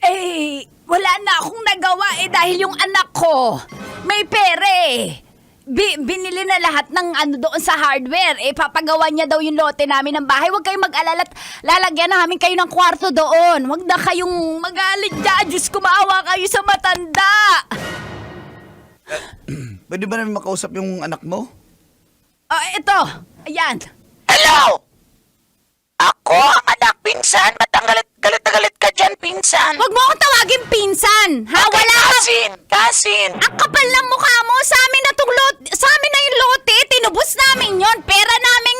Eh, wala na akong nagawa dahil yung anak ko may pere. Binili na lahat ng ano doon sa hardware. Papagawa niya daw yung lote namin ng bahay. Huwag kayong mag-alala at lalagyan namin kayo ng kwarto doon. Huwag na kayong magalit dyan. Diyos ko, maawa kayo sa matanda. Pwede ba namin makausap yung anak mo? Ito. Ayan. Hello! Ako ang anak, pinsan. Ba't ang galit na galit ka dyan, pinsan? Huwag mo akong tawagin pinsan. Ha? Wala ka. Kasin. Ang kapal ng mukha mo. Sa amin na yung lote. Tinubos namin yon. Pera namin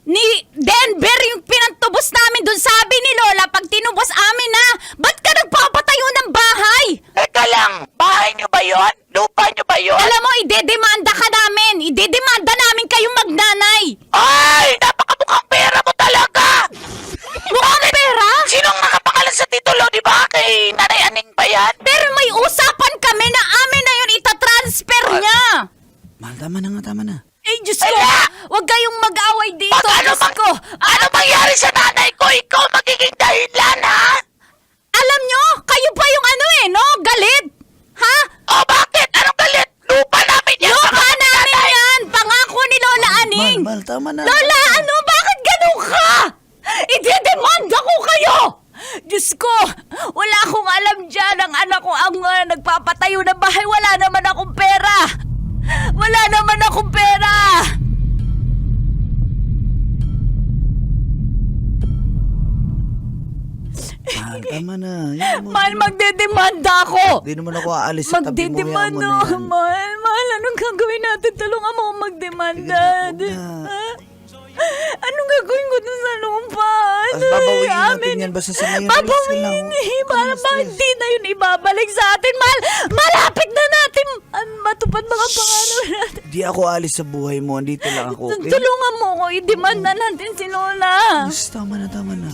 ni Denver yung pinantubos namin dun. Sabi ni Lola, pag tinubos amin na, ba't ka nagpapatayo ng bahay? Teka lang, bahay niyo ba yon? Lupa niyo ba yon? Alam mo, idedemanda ka namin. Idedemanda namin kayong magnanay. Ay, napakamukhang pera mo talaga! Mukhang pera? Sinong nakapangalan sa titulo, di ba? Kay Nanay Aning ba yan? Pero may usapan kami na amin na yun itatransfer niya. Mahal, tama na. Eh, Diyos ko, Ala! huwag kayong mag-away dito. Ano Diyos ko. Ano mangyari sa nanay ko? Ikaw magiging dahilan, ha? Alam nyo, kayo pa yung ano no? Galit. Ha? O bakit? Anong galit? Lupa namin yan! Lupa namin yan! Pangako ni Lola Aning! Mahal, tama na. Lola, ano? Bakit ganun ka? Idedemanda ko kayo! Diyos ko, wala akong alam dyan. Ang anak ko ang nagpapatayo ng bahay. Wala naman akong pera. Wala naman akong pera. Mahal, tama na. Yan mo. Mahal, magdedemanda ako. Hindi naman ako aalis sa tabi mo. Hayaan mo Magdedemanda. na yan. Mahal, anong gagawin natin? Tulungan mo akong magdemanda. Sige na, huwag na. Ha? Anong gagawin ko dun sa lupa? As babawiin natin yan. Basta sa ngayon. Babawiin para ba hindi na yun ibabalik sa atin? Malapit na natin matupad mga pangarap natin. Di ako alis sa buhay mo. Andito lang ako, okay? Tulungan mo ko, i-demanda natin si Lola. Mas, tama na.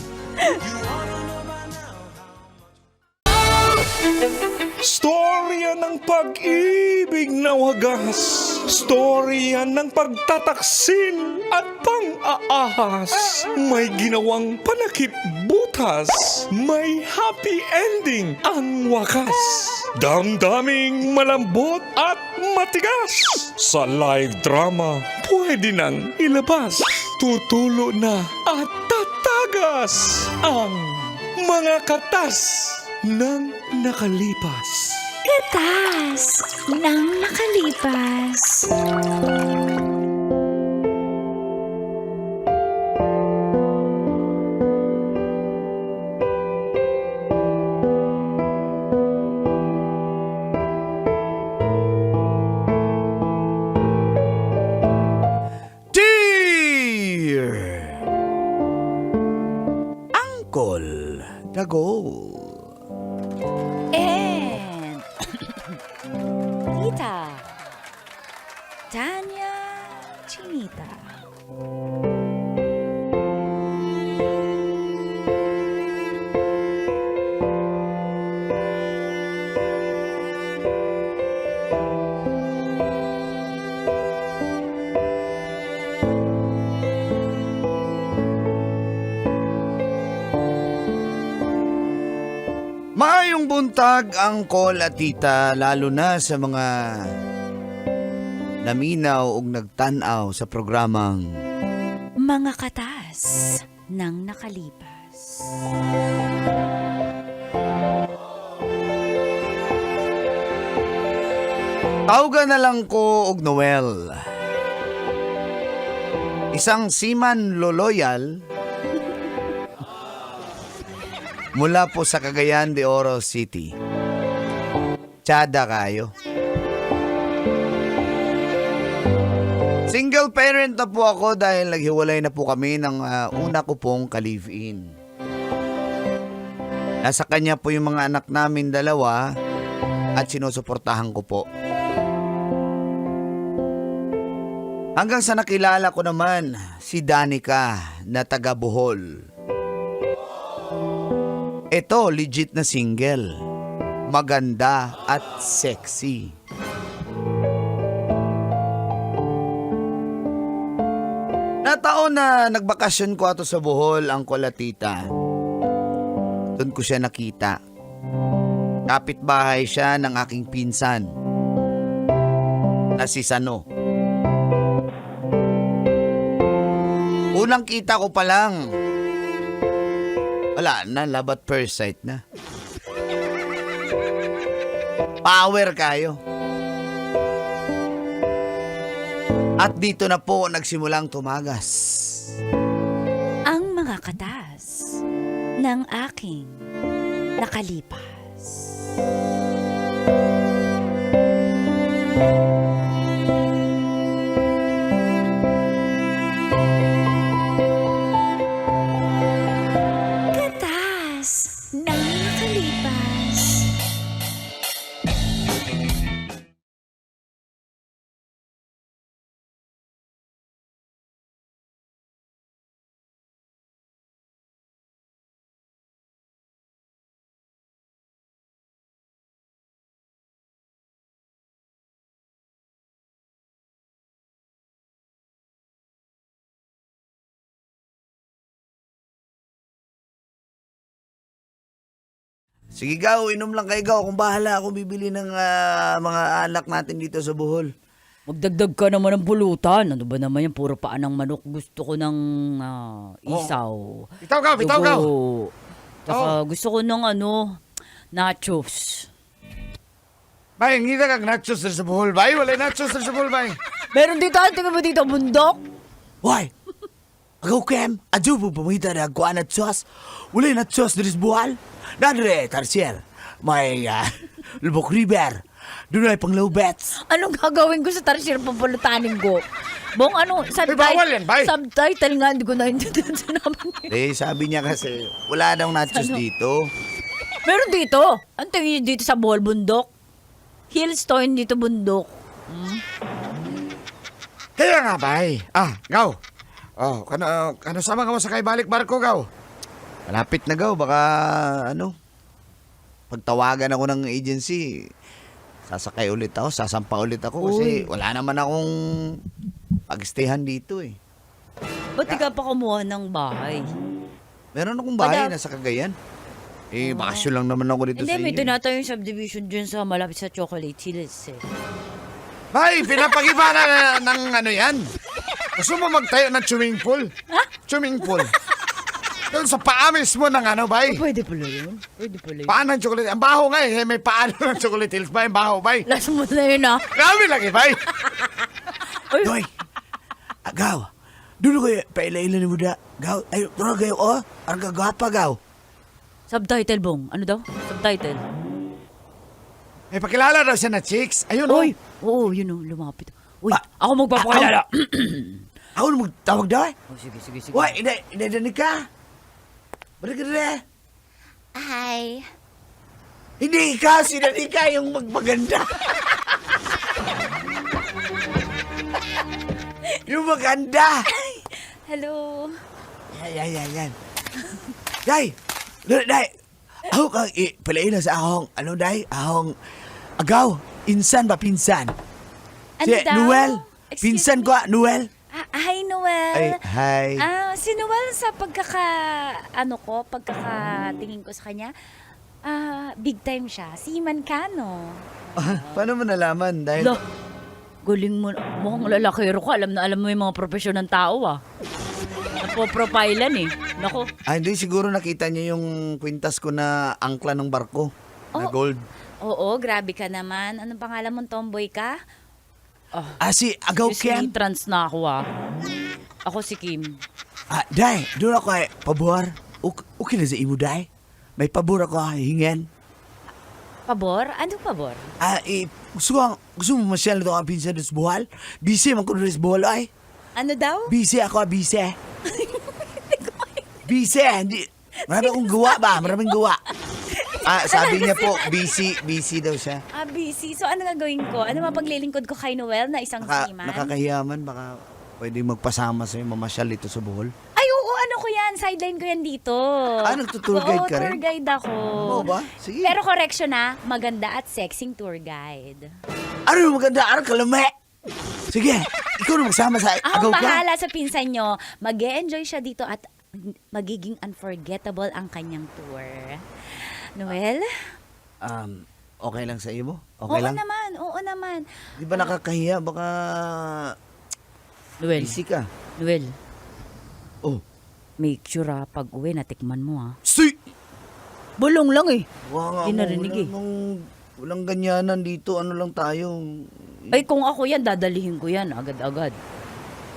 Storya ng pag-ibig na wagas. Storya ng pagtataksil at pang-aahas. May ginawang panakip butas. May happy ending ang wakas. Damdaming malambot at matigas. Sa live drama, pwede nang ilabas. Tutulo na at tatagas ang mga katas ng nakalipas. Katas ng nakalipas. Dear Uncle Dago. And tita. Maayong buntag, Angkol at Tita, lalo na sa mga naminaw o nagtanaw sa programang Mga katas ng nakalipas. Tawgan na lang ko og Noel. Isang seaman loyal mula po sa Cagayan de Oro City. Tsada kayo. Single parent na po ako dahil naghiwalay na po kami ng una ko pong ka-live-in. Nasa kanya po yung mga anak namin dalawa at sinusuportahan ko po. Hanggang sa nakilala ko naman si Danica na taga Bohol. Ito, legit na single. Maganda at sexy. Nataon na nagbakasyon ko ato sa Bohol, ang Tita. Doon ko siya nakita. Kapitbahay siya ng aking pinsan na si Sano. Unang kita ko pa lang, wala na, love at first sight na. Power kayo. At dito na po nagsimulang tumagas. Ang mga katas ng aking nakalipas. Katas ng nakalipas. Sige gaw, inom lang kayo gaw. Kung bahala ako bibili ng mga alak natin dito sa Bohol. Magdagdag ka naman ng pulutan. Ano ba naman yan? Puro paan ng manok. Gusto ko ng isaw. Bitaw gaw, bitaw gaw. Dugo. Tsaka gusto ko ng nachos. Bay, hindi na kag nachos sa Bohol, bay. Wala nachos sa Bohol, bay. Meron dito, tingnan mo dito, bundok. Why? Agaw kem, adyo po pamita na kuan at sauce. Wala na sauce na Bohol. Nadre, Tarsier. May Lubok River. Doon ay pang low bets. Anong gagawin ko sa tarsier papalutanin ko? Bong bawal yan, bay. subtitle nga, hindi ko naintindihan sa naman. Sabi niya kasi, wala daw nachos dito. Meron dito. Ang tingin niyo dito sa Bohol, bundok? Hills to, hindi to bundok. Kaya nga, bay. Gaw. Kano sama ka mo sa kay balik barko, gaw? Malapit na gaw, baka pagtawagan ako ng agency, sasakay ulit ako, sasampa ulit ako kasi wala naman akong pag-stayhan dito eh. Ba't di ka pa kumuha ng bahay? Meron akong bahay na sa Cagayan. Bakasyon lang naman ako dito Hindi, sa may inyo. tinatayo yung subdivision dyan sa malapit sa Chocolate Hills eh. Bay, pinapagiba na ng yan. Gusto mo magtayo ng swimming pool? Swimming pool. Doon sa paa mismo ng bay. Pwede pala yun. Pwede pala yun. Paa ng chocolate. Ang baho nga eh. May paa ng chocolate hills ba? Ang baho, bay. Last mo na yun ah. Grabe lagi, bay. Doy! Agaw! Dulo kayo, paila-ila ni mo da. Gaw, ay, dulo kayo, ang gagapa, gaw. Subtitle, Bong. Ano daw? Subtitle. May pakilala daw siya na chicks. Ayun, Uy! Oo, yun o. Lumapit. Uy, ako magpapakilala. Ako na magtawag daw eh. Oh, sige. Uy, inay ka. Balik ka na. Hi. Hindi ikaw, si Danica yung magmaganda. Yung maganda. Hello. Yan. Day! Day! Ako kang palain na sa akong, day? Akong agaw. Insan ba, pinsan? Ano Si daw? Noel. Excuse Pinsan me? ko, Noel. Hi, Noel. Ay, hi. Si Noel sa pagkakatingin ko sa kanya, big time siya. Seaman ka, no? Paano mo nalaman? Dahil... Lo, galing mo. Mukhang lalakero ka. Alam na alam mo yung mga profesyon ng tao, ah. Napoprofilan eh. Nako. Hindi, siguro nakita niya yung kwintas ko na angkla ng barko. Na Oh. gold. Oo, grabe ka naman. Anong pangalan mong tomboy ka? Si Agaw Ken. Trans na ako, ah. Ako si Kim. Day, doon ako ay pabor. Okay na sa imo, Day. May pabor ako hingin. Pabor? Anong pabor? Gusto mo masyal na ito ang pinsan sa buhal? Busy man ko na sa buhal ay. Ano daw? Busy ako, busy. Busy, hindi. Marami akong gawa ba? Maraming gawa. Sabi niya po, busy daw siya. Busy. So, ano gagawin ko? Ano mapaglilingkod ko kay Noel na isang seaman? Nakakahiyaman, baka pwede magpasama sa'yo, mamasyal dito sa buhol. Ay, oo, ano ko yan? Sideline ko yan dito. Nagtutour guide ka rin? Tour guide ako. Oo ba? Sige. Pero correction maganda at sexing tour guide. Ano yung maganda? Ano kalame? Sige, ikaw na magsama sa Ako Agaw Ken. bahala sa pinsan nyo. Mag-e-enjoy siya dito at magiging unforgettable ang kanyang tour. Noel? Okay lang sa iyo mo? Okay lang? Oo naman. Di ba nakakahiya? Baka Noel. busy ka. Noel. Oh. Make sure, pag uwi, natikman mo, ah. Si! Bulong lang, eh. Wow, Di narinig, eh. Walang ganyanan dito. Ano lang tayo? Ay, kung ako yan, dadalihin ko yan, agad-agad.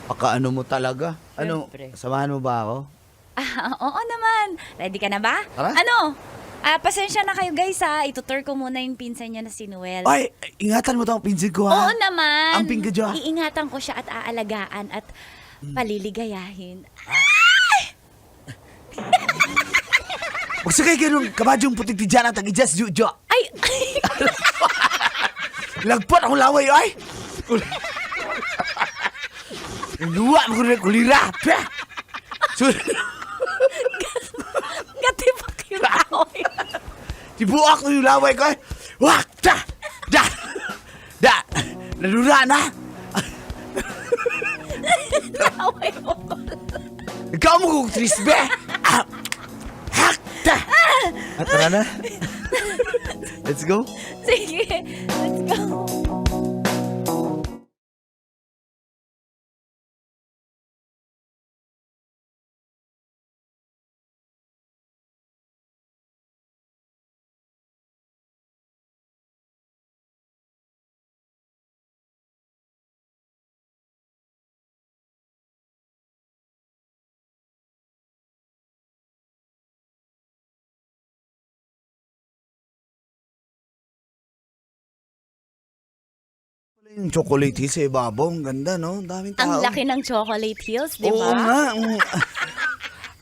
Pakaano mo talaga? Siyempre. Samahan mo ba ako? Oo naman. Ready ka na ba? Tara. Ano? Pasensya na kayo guys ha. Itutur ko muna yung pinsan niya na si Noel. Ay, ingatan mo tong pinsan ko ha. Oo naman. Ang pingga dyan. Iingatan ko siya at aalagaan at paliligayahin. Huwag sa kayo ganun, kabadyong putik ti dyan at tag-ijas jujo. Ay! Lagpot akong laway, ay! Luwa mo ko rin kulira. Gatipak yung laway. Tibuak ko yung laway ko, ay! Wak! Da! Nadura na! Laway mo. Ikaw mo kong trisbe! Hakta! At tara na. Let's go. Sige, let's go. Yung chocolate hills sa ibabaw, ang ganda, no? Daming tao. Ang laki ng chocolate hills, di Oo ba? nga.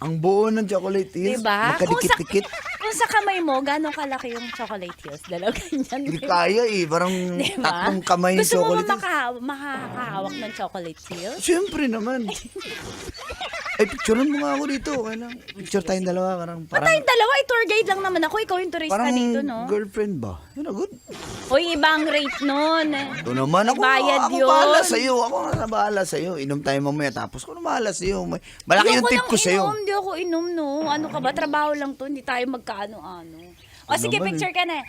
Ang buo ng chocolate hills. Diba? Magkadikit-dikit. Kung sa kamay mo, gano'ng kalaki yung chocolate hills? Dalaw ganyan. Hindi diba? kaya eh. Parang Diba? tatlong kamay yung Gusto mo chocolate ba hills. makahawak ng chocolate hills? Siyempre naman. Ay, picturean mo nga ako dito. Okay lang. Picture tayong dalawa. Parang Tayong dalawa, tour guide lang naman ako. Ikaw yung turista parang dito, no? girlfriend ba? Yun na, good. Uy, ibang rate nun. Ito naman ako. Bayad Ako yun. bahala sa'yo. Ako na bahala sa'yo. Inom tayo mamaya. Tapos ko na bahala sa'yo. Malaki yung tip ko sa'yo. Hindi ako inom, no? Ano ka ba? Trabaho lang to. Hindi tayo magkaano-ano. O sige, naman picture ka na.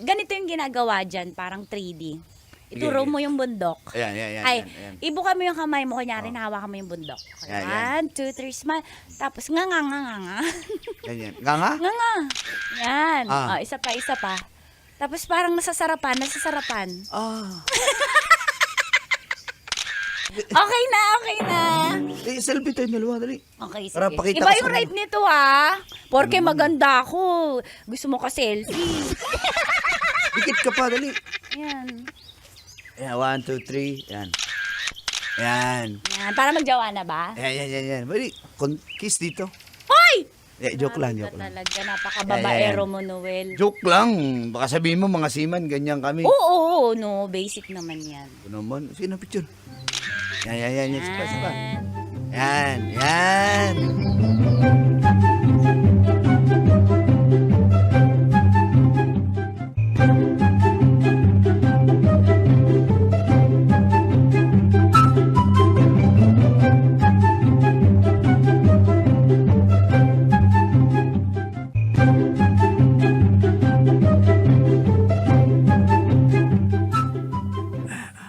Ganito yung ginagawa dyan. Parang 3D. Ituro mo yung bundok. Ayan. Ay, ayan. ibuka mo yung kamay mo. Kunyari, nahawakan mo yung bundok. Yan. 1, 2, 3, smile. Tapos, nga. Ganyan. Nga? Nga. Yan. Ah. Isa pa. Tapos parang nasasarapan. Okay na. Selfie tayo dalawa. Dali. Okay, sige. Para pakita Iba ko yung sa rate nito, ha? Porke maganda ako. Gusto mo ka selfie. Dikit ka pa. Dali. Yan. Ayan, 1, 2, 3. Yan. Yan. Yan. Para magjawa na ba? Yan. Bali, kiss dito. Hoy! Joke lang. Talaga, napakababaero mo, Noel. Joke lang. Baka sabihin mo, mga seaman, ganyan kami. Oo, no. Basic naman yan. Ito naman. Sino picture? Yan. Sapa. Yan.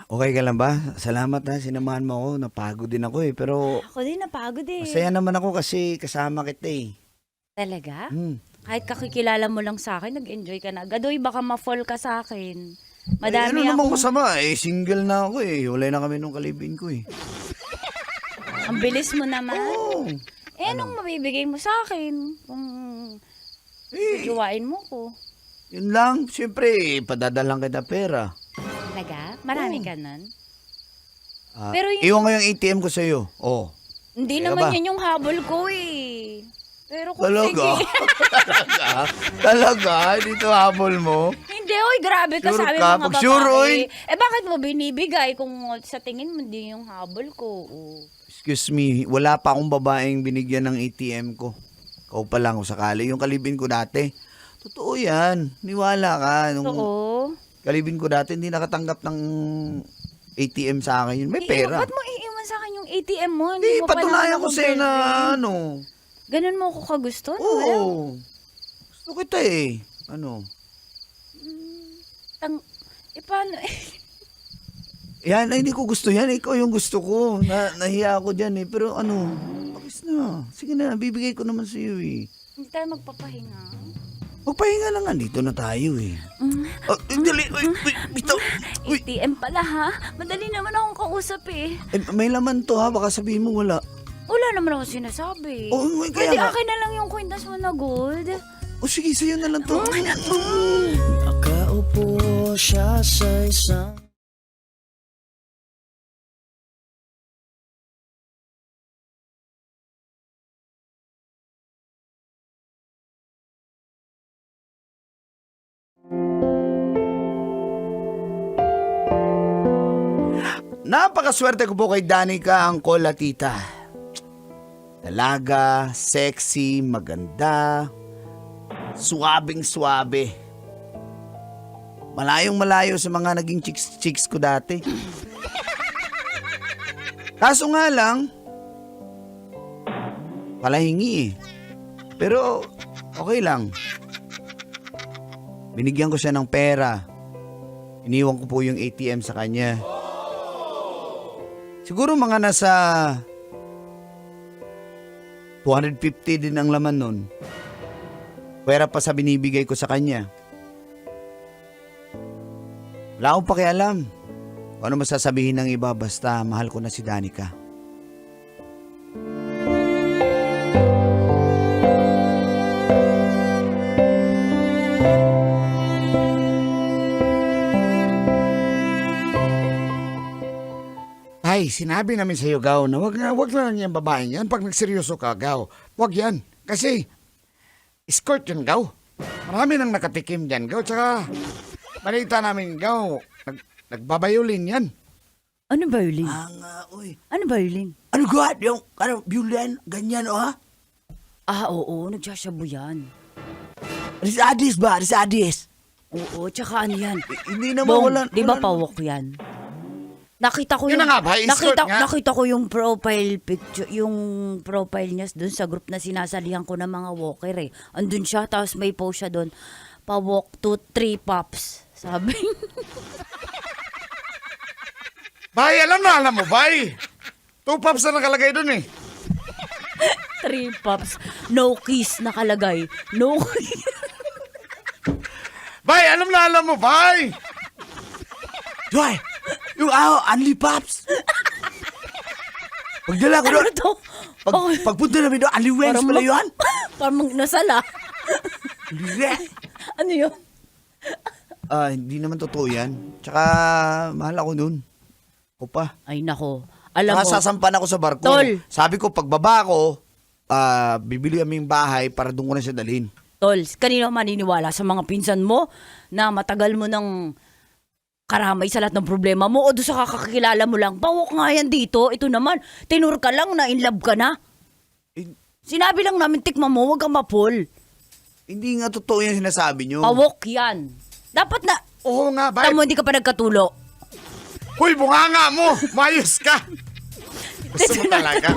Okay ka lang ba? Salamat ha, sinamahan mo ako. Napagod din ako eh. Pero Ako din, napagod eh. masaya naman ako kasi kasama kita eh. Talaga? Hmm. Kahit kakikilala mo lang sa akin, nag-enjoy ka na agad. Uy, baka ma-fall ka sa akin. Ay, Madami ano namang ako. masama eh. Single na ako eh. Wala na kami nung kalibin ko eh. Ang bilis mo naman. Oo. Anong mabibigay mo sa akin? Kung jowain mo ko. Yun lang. Siyempre, padadalang kita pera. Talaga? Marami ka nun? Ah, Pero yung- iwan ko yung ATM ko sa'yo. Oh. Hindi Kaya naman ba? yun yung habol ko eh. Pero kung Talaga? sige. Talaga? Dito habol mo? Hindi, oy, grabe ka Sure sabi ka? mga Pag babae. sure, oy. Eh bakit mo binibigay kung sa tingin mo hindi yung habol ko? Oh. Excuse me, wala pa akong babaeng binigyan ng ATM ko. Ikaw pa lang kung sakali. Yung kalibin ko dati. Totoo yan. Niwala ka. Nung Oo. kalibin ko dati, hindi nakatanggap ng ATM sa akin yun. May pera. Ba't mo iiwan sa akin yung ATM mo? Hindi, mo pa patunayan naman ko sa'yo na girlfriend. ano. Ganun mo ako kagusto? no? Oo. Gusto kita eh. Ano? Paano eh? Yan, ay, hindi ko gusto yan. Ikaw yung gusto ko. Nahiya ako dyan eh. Pero ano, pakis na. Sige na, bibigay ko naman sa iyo eh. Hindi tayo magpapahinga. Magpahinga lang nga. Dito na tayo eh. Oh, dali. Uy, bitaw. Uy. ATM pala ha? Madali naman akong kausap eh. Eh, may laman to ha. Baka sabihin mo wala. Wala naman ako sinasabi. Oo, kaya Pwede nga. akin na lang yung kwintas mo na gold. O sige, sa'yo na lang to. Nakaupo siya sa isang Napakaswerte ko po kay Danica ang Tita. Dalaga, sexy, maganda, suwabing-suwabe. Malayong malayo sa mga naging chicks ko dati. Kaso nga lang, palahingi eh. Pero okay lang. Binigyan ko siya ng pera. Iniwan ko po yung ATM sa kanya. Siguro mga nasa 250 din ang laman nun. Pwera pa sa binibigay ko sa kanya. Wala akong pakialam. Kung ano masasabihin ng iba, basta mahal ko na si Danica. Ay, sinabi namin sa iyo, Gaw, na wag lang yung babaeng yan. Pag nagseryoso ka, Gaw, wag yan. Kasi, escort yun, Gaw. Marami nang nakatikim dyan, Gaw. Tsaka, balita namin, Gaw, nagbabayolin yan. Ano violin? Uy. Ano violin? Ano ga? Yung, violin, ganyan, oh ha? Ah, oo, nagsasyabu yan. Risadis ba? Risadis? Oo, tsaka ano yan? Hindi naman Bong, wala. di ba wala- pawok yan? Nakita ko Yun na nga ba, escort nga? nakita ko yung profile picture, yung profile niya dun sa group na sinasalihan ko ng mga walker eh. Andun siya, tapos may post siya dun, pawalk 2-3 pops. Sabi. Bay, alam mo, Bay. 2 pops na nakalagay dun eh. 3 pops. No kiss nakalagay. No kiss. Bay, alam mo, Bay. Joy! Yung Unli Pops! Pagdala ko Ano doon, to? Okay. pagpunta namin doon, Unli Wings pala yun? Parang nasala. Hindi. Ano yun? Hindi naman totoo yan. Tsaka, mahal ako dun. O pa. Ay nako. Alam mo, Sasampan ako sa barko. Tol. Sabi ko, pagbaba ko, bibili kaming bahay para doon ko na siya dalhin. Tol, kanino maniniwala sa mga pinsan mo na matagal mo nang makakaramay sa lahat ng problema mo o doon sa kakakilala mo lang. Pawok nga yan dito. Ito naman, tinur ka lang na in love ka na. Eh, Sinabi lang namin tikman mo, huwag kang mapol. hindi nga totoo yung sinasabi nyo. Pawok yan. Dapat na, Oo nga, bay. tamo hindi ka pa nagkatulo. Hoy, bunganga mo! Mayos ka! Gusto mo talaga?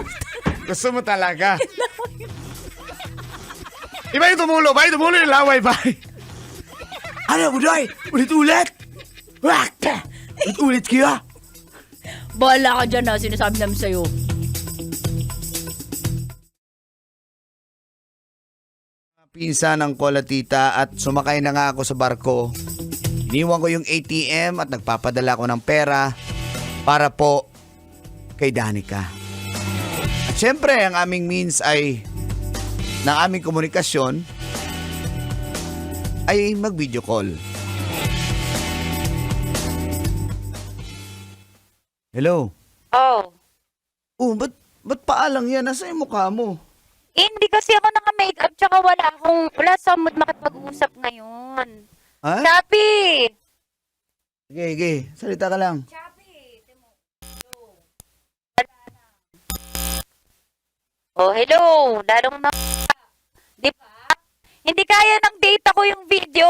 Gusto mo talaga? Iba yung tumulo, bay. Tumulo yung laway, bay. Ano, Buday? Ulit-ulit? Ulit-ulit kaya? Bahala ka dyan ha, sinasabi namin sa'yo. Pinsan ng Kola Tita at sumakay na nga ako sa barko. Iniwan ko yung ATM at nagpapadala ko ng pera para po kay Danica. At syempre, ang aming means ay ng aming komunikasyon ay mag-video call. Hello? Oh. Oh, ba't paalang yan? Nasa yung mukha mo? Hindi kasi ako naka-makeup tsaka wala sa mood makipag-usap ngayon. Ha? Chappy! Sige. Salita ka lang. Oh, hello. Lalong na... Di ba? Hindi kaya ng data ko yung video.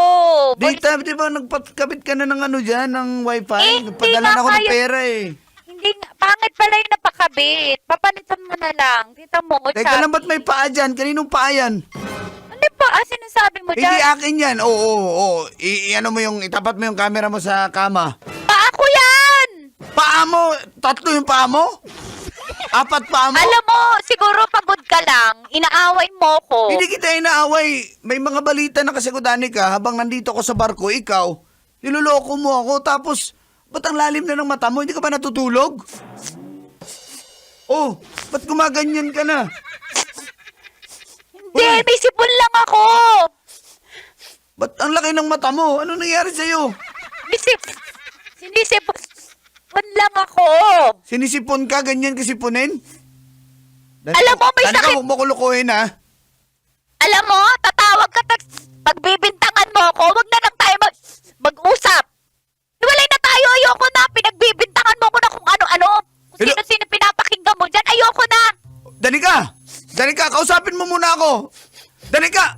Data, di ba nagpakabit ka na ng ano dyan, ng wifi? Hindi Nagpadala nga na ako ng kaya- pera eh. Hindi nga. Pangit pala yung napakabit. Papalitan mo na lang. Tita mo, Teka Chappy. lang, ba't may paa dyan? Kaninong paa yan? Ano ba? Sinasabi mo Hindi dyan? akin yan. Oo. Ano mo yung, itapat mo yung camera mo sa kama. Ako yan! Paa mo? Tatlo yung paa mo? Apat paa mo? Alam mo, siguro pagod ka lang. Inaaway mo ko. Hindi kita inaaway. May mga balita na kasi ko, Danica, habang nandito ako sa barko, ikaw, niloloko mo ako, tapos, ba't ang lalim na ng mata mo? Hindi ka ba natutulog? Oh, ba't gumaganyan ka na? Hindi, may sipon lang ako. Ba't ang laki ng mata mo? Ano nangyari sa'yo? Sinisipon lang ako. Sinisipon ka, ganyan kasipunin? Alam mo, may Danica, sakit. huwag mo kulukuhin, ha? Alam mo, tatawag ka, pagbibintangan mo ako, wag na lang tayo mag-usap. Iwalay na tayo, ayoko na. Pinagbibintangan mo ko na kung ano-ano. Kung Hello? sino-sino pinapakinggan mo dyan, ayoko na. Danica, kausapin mo muna ako. Danica!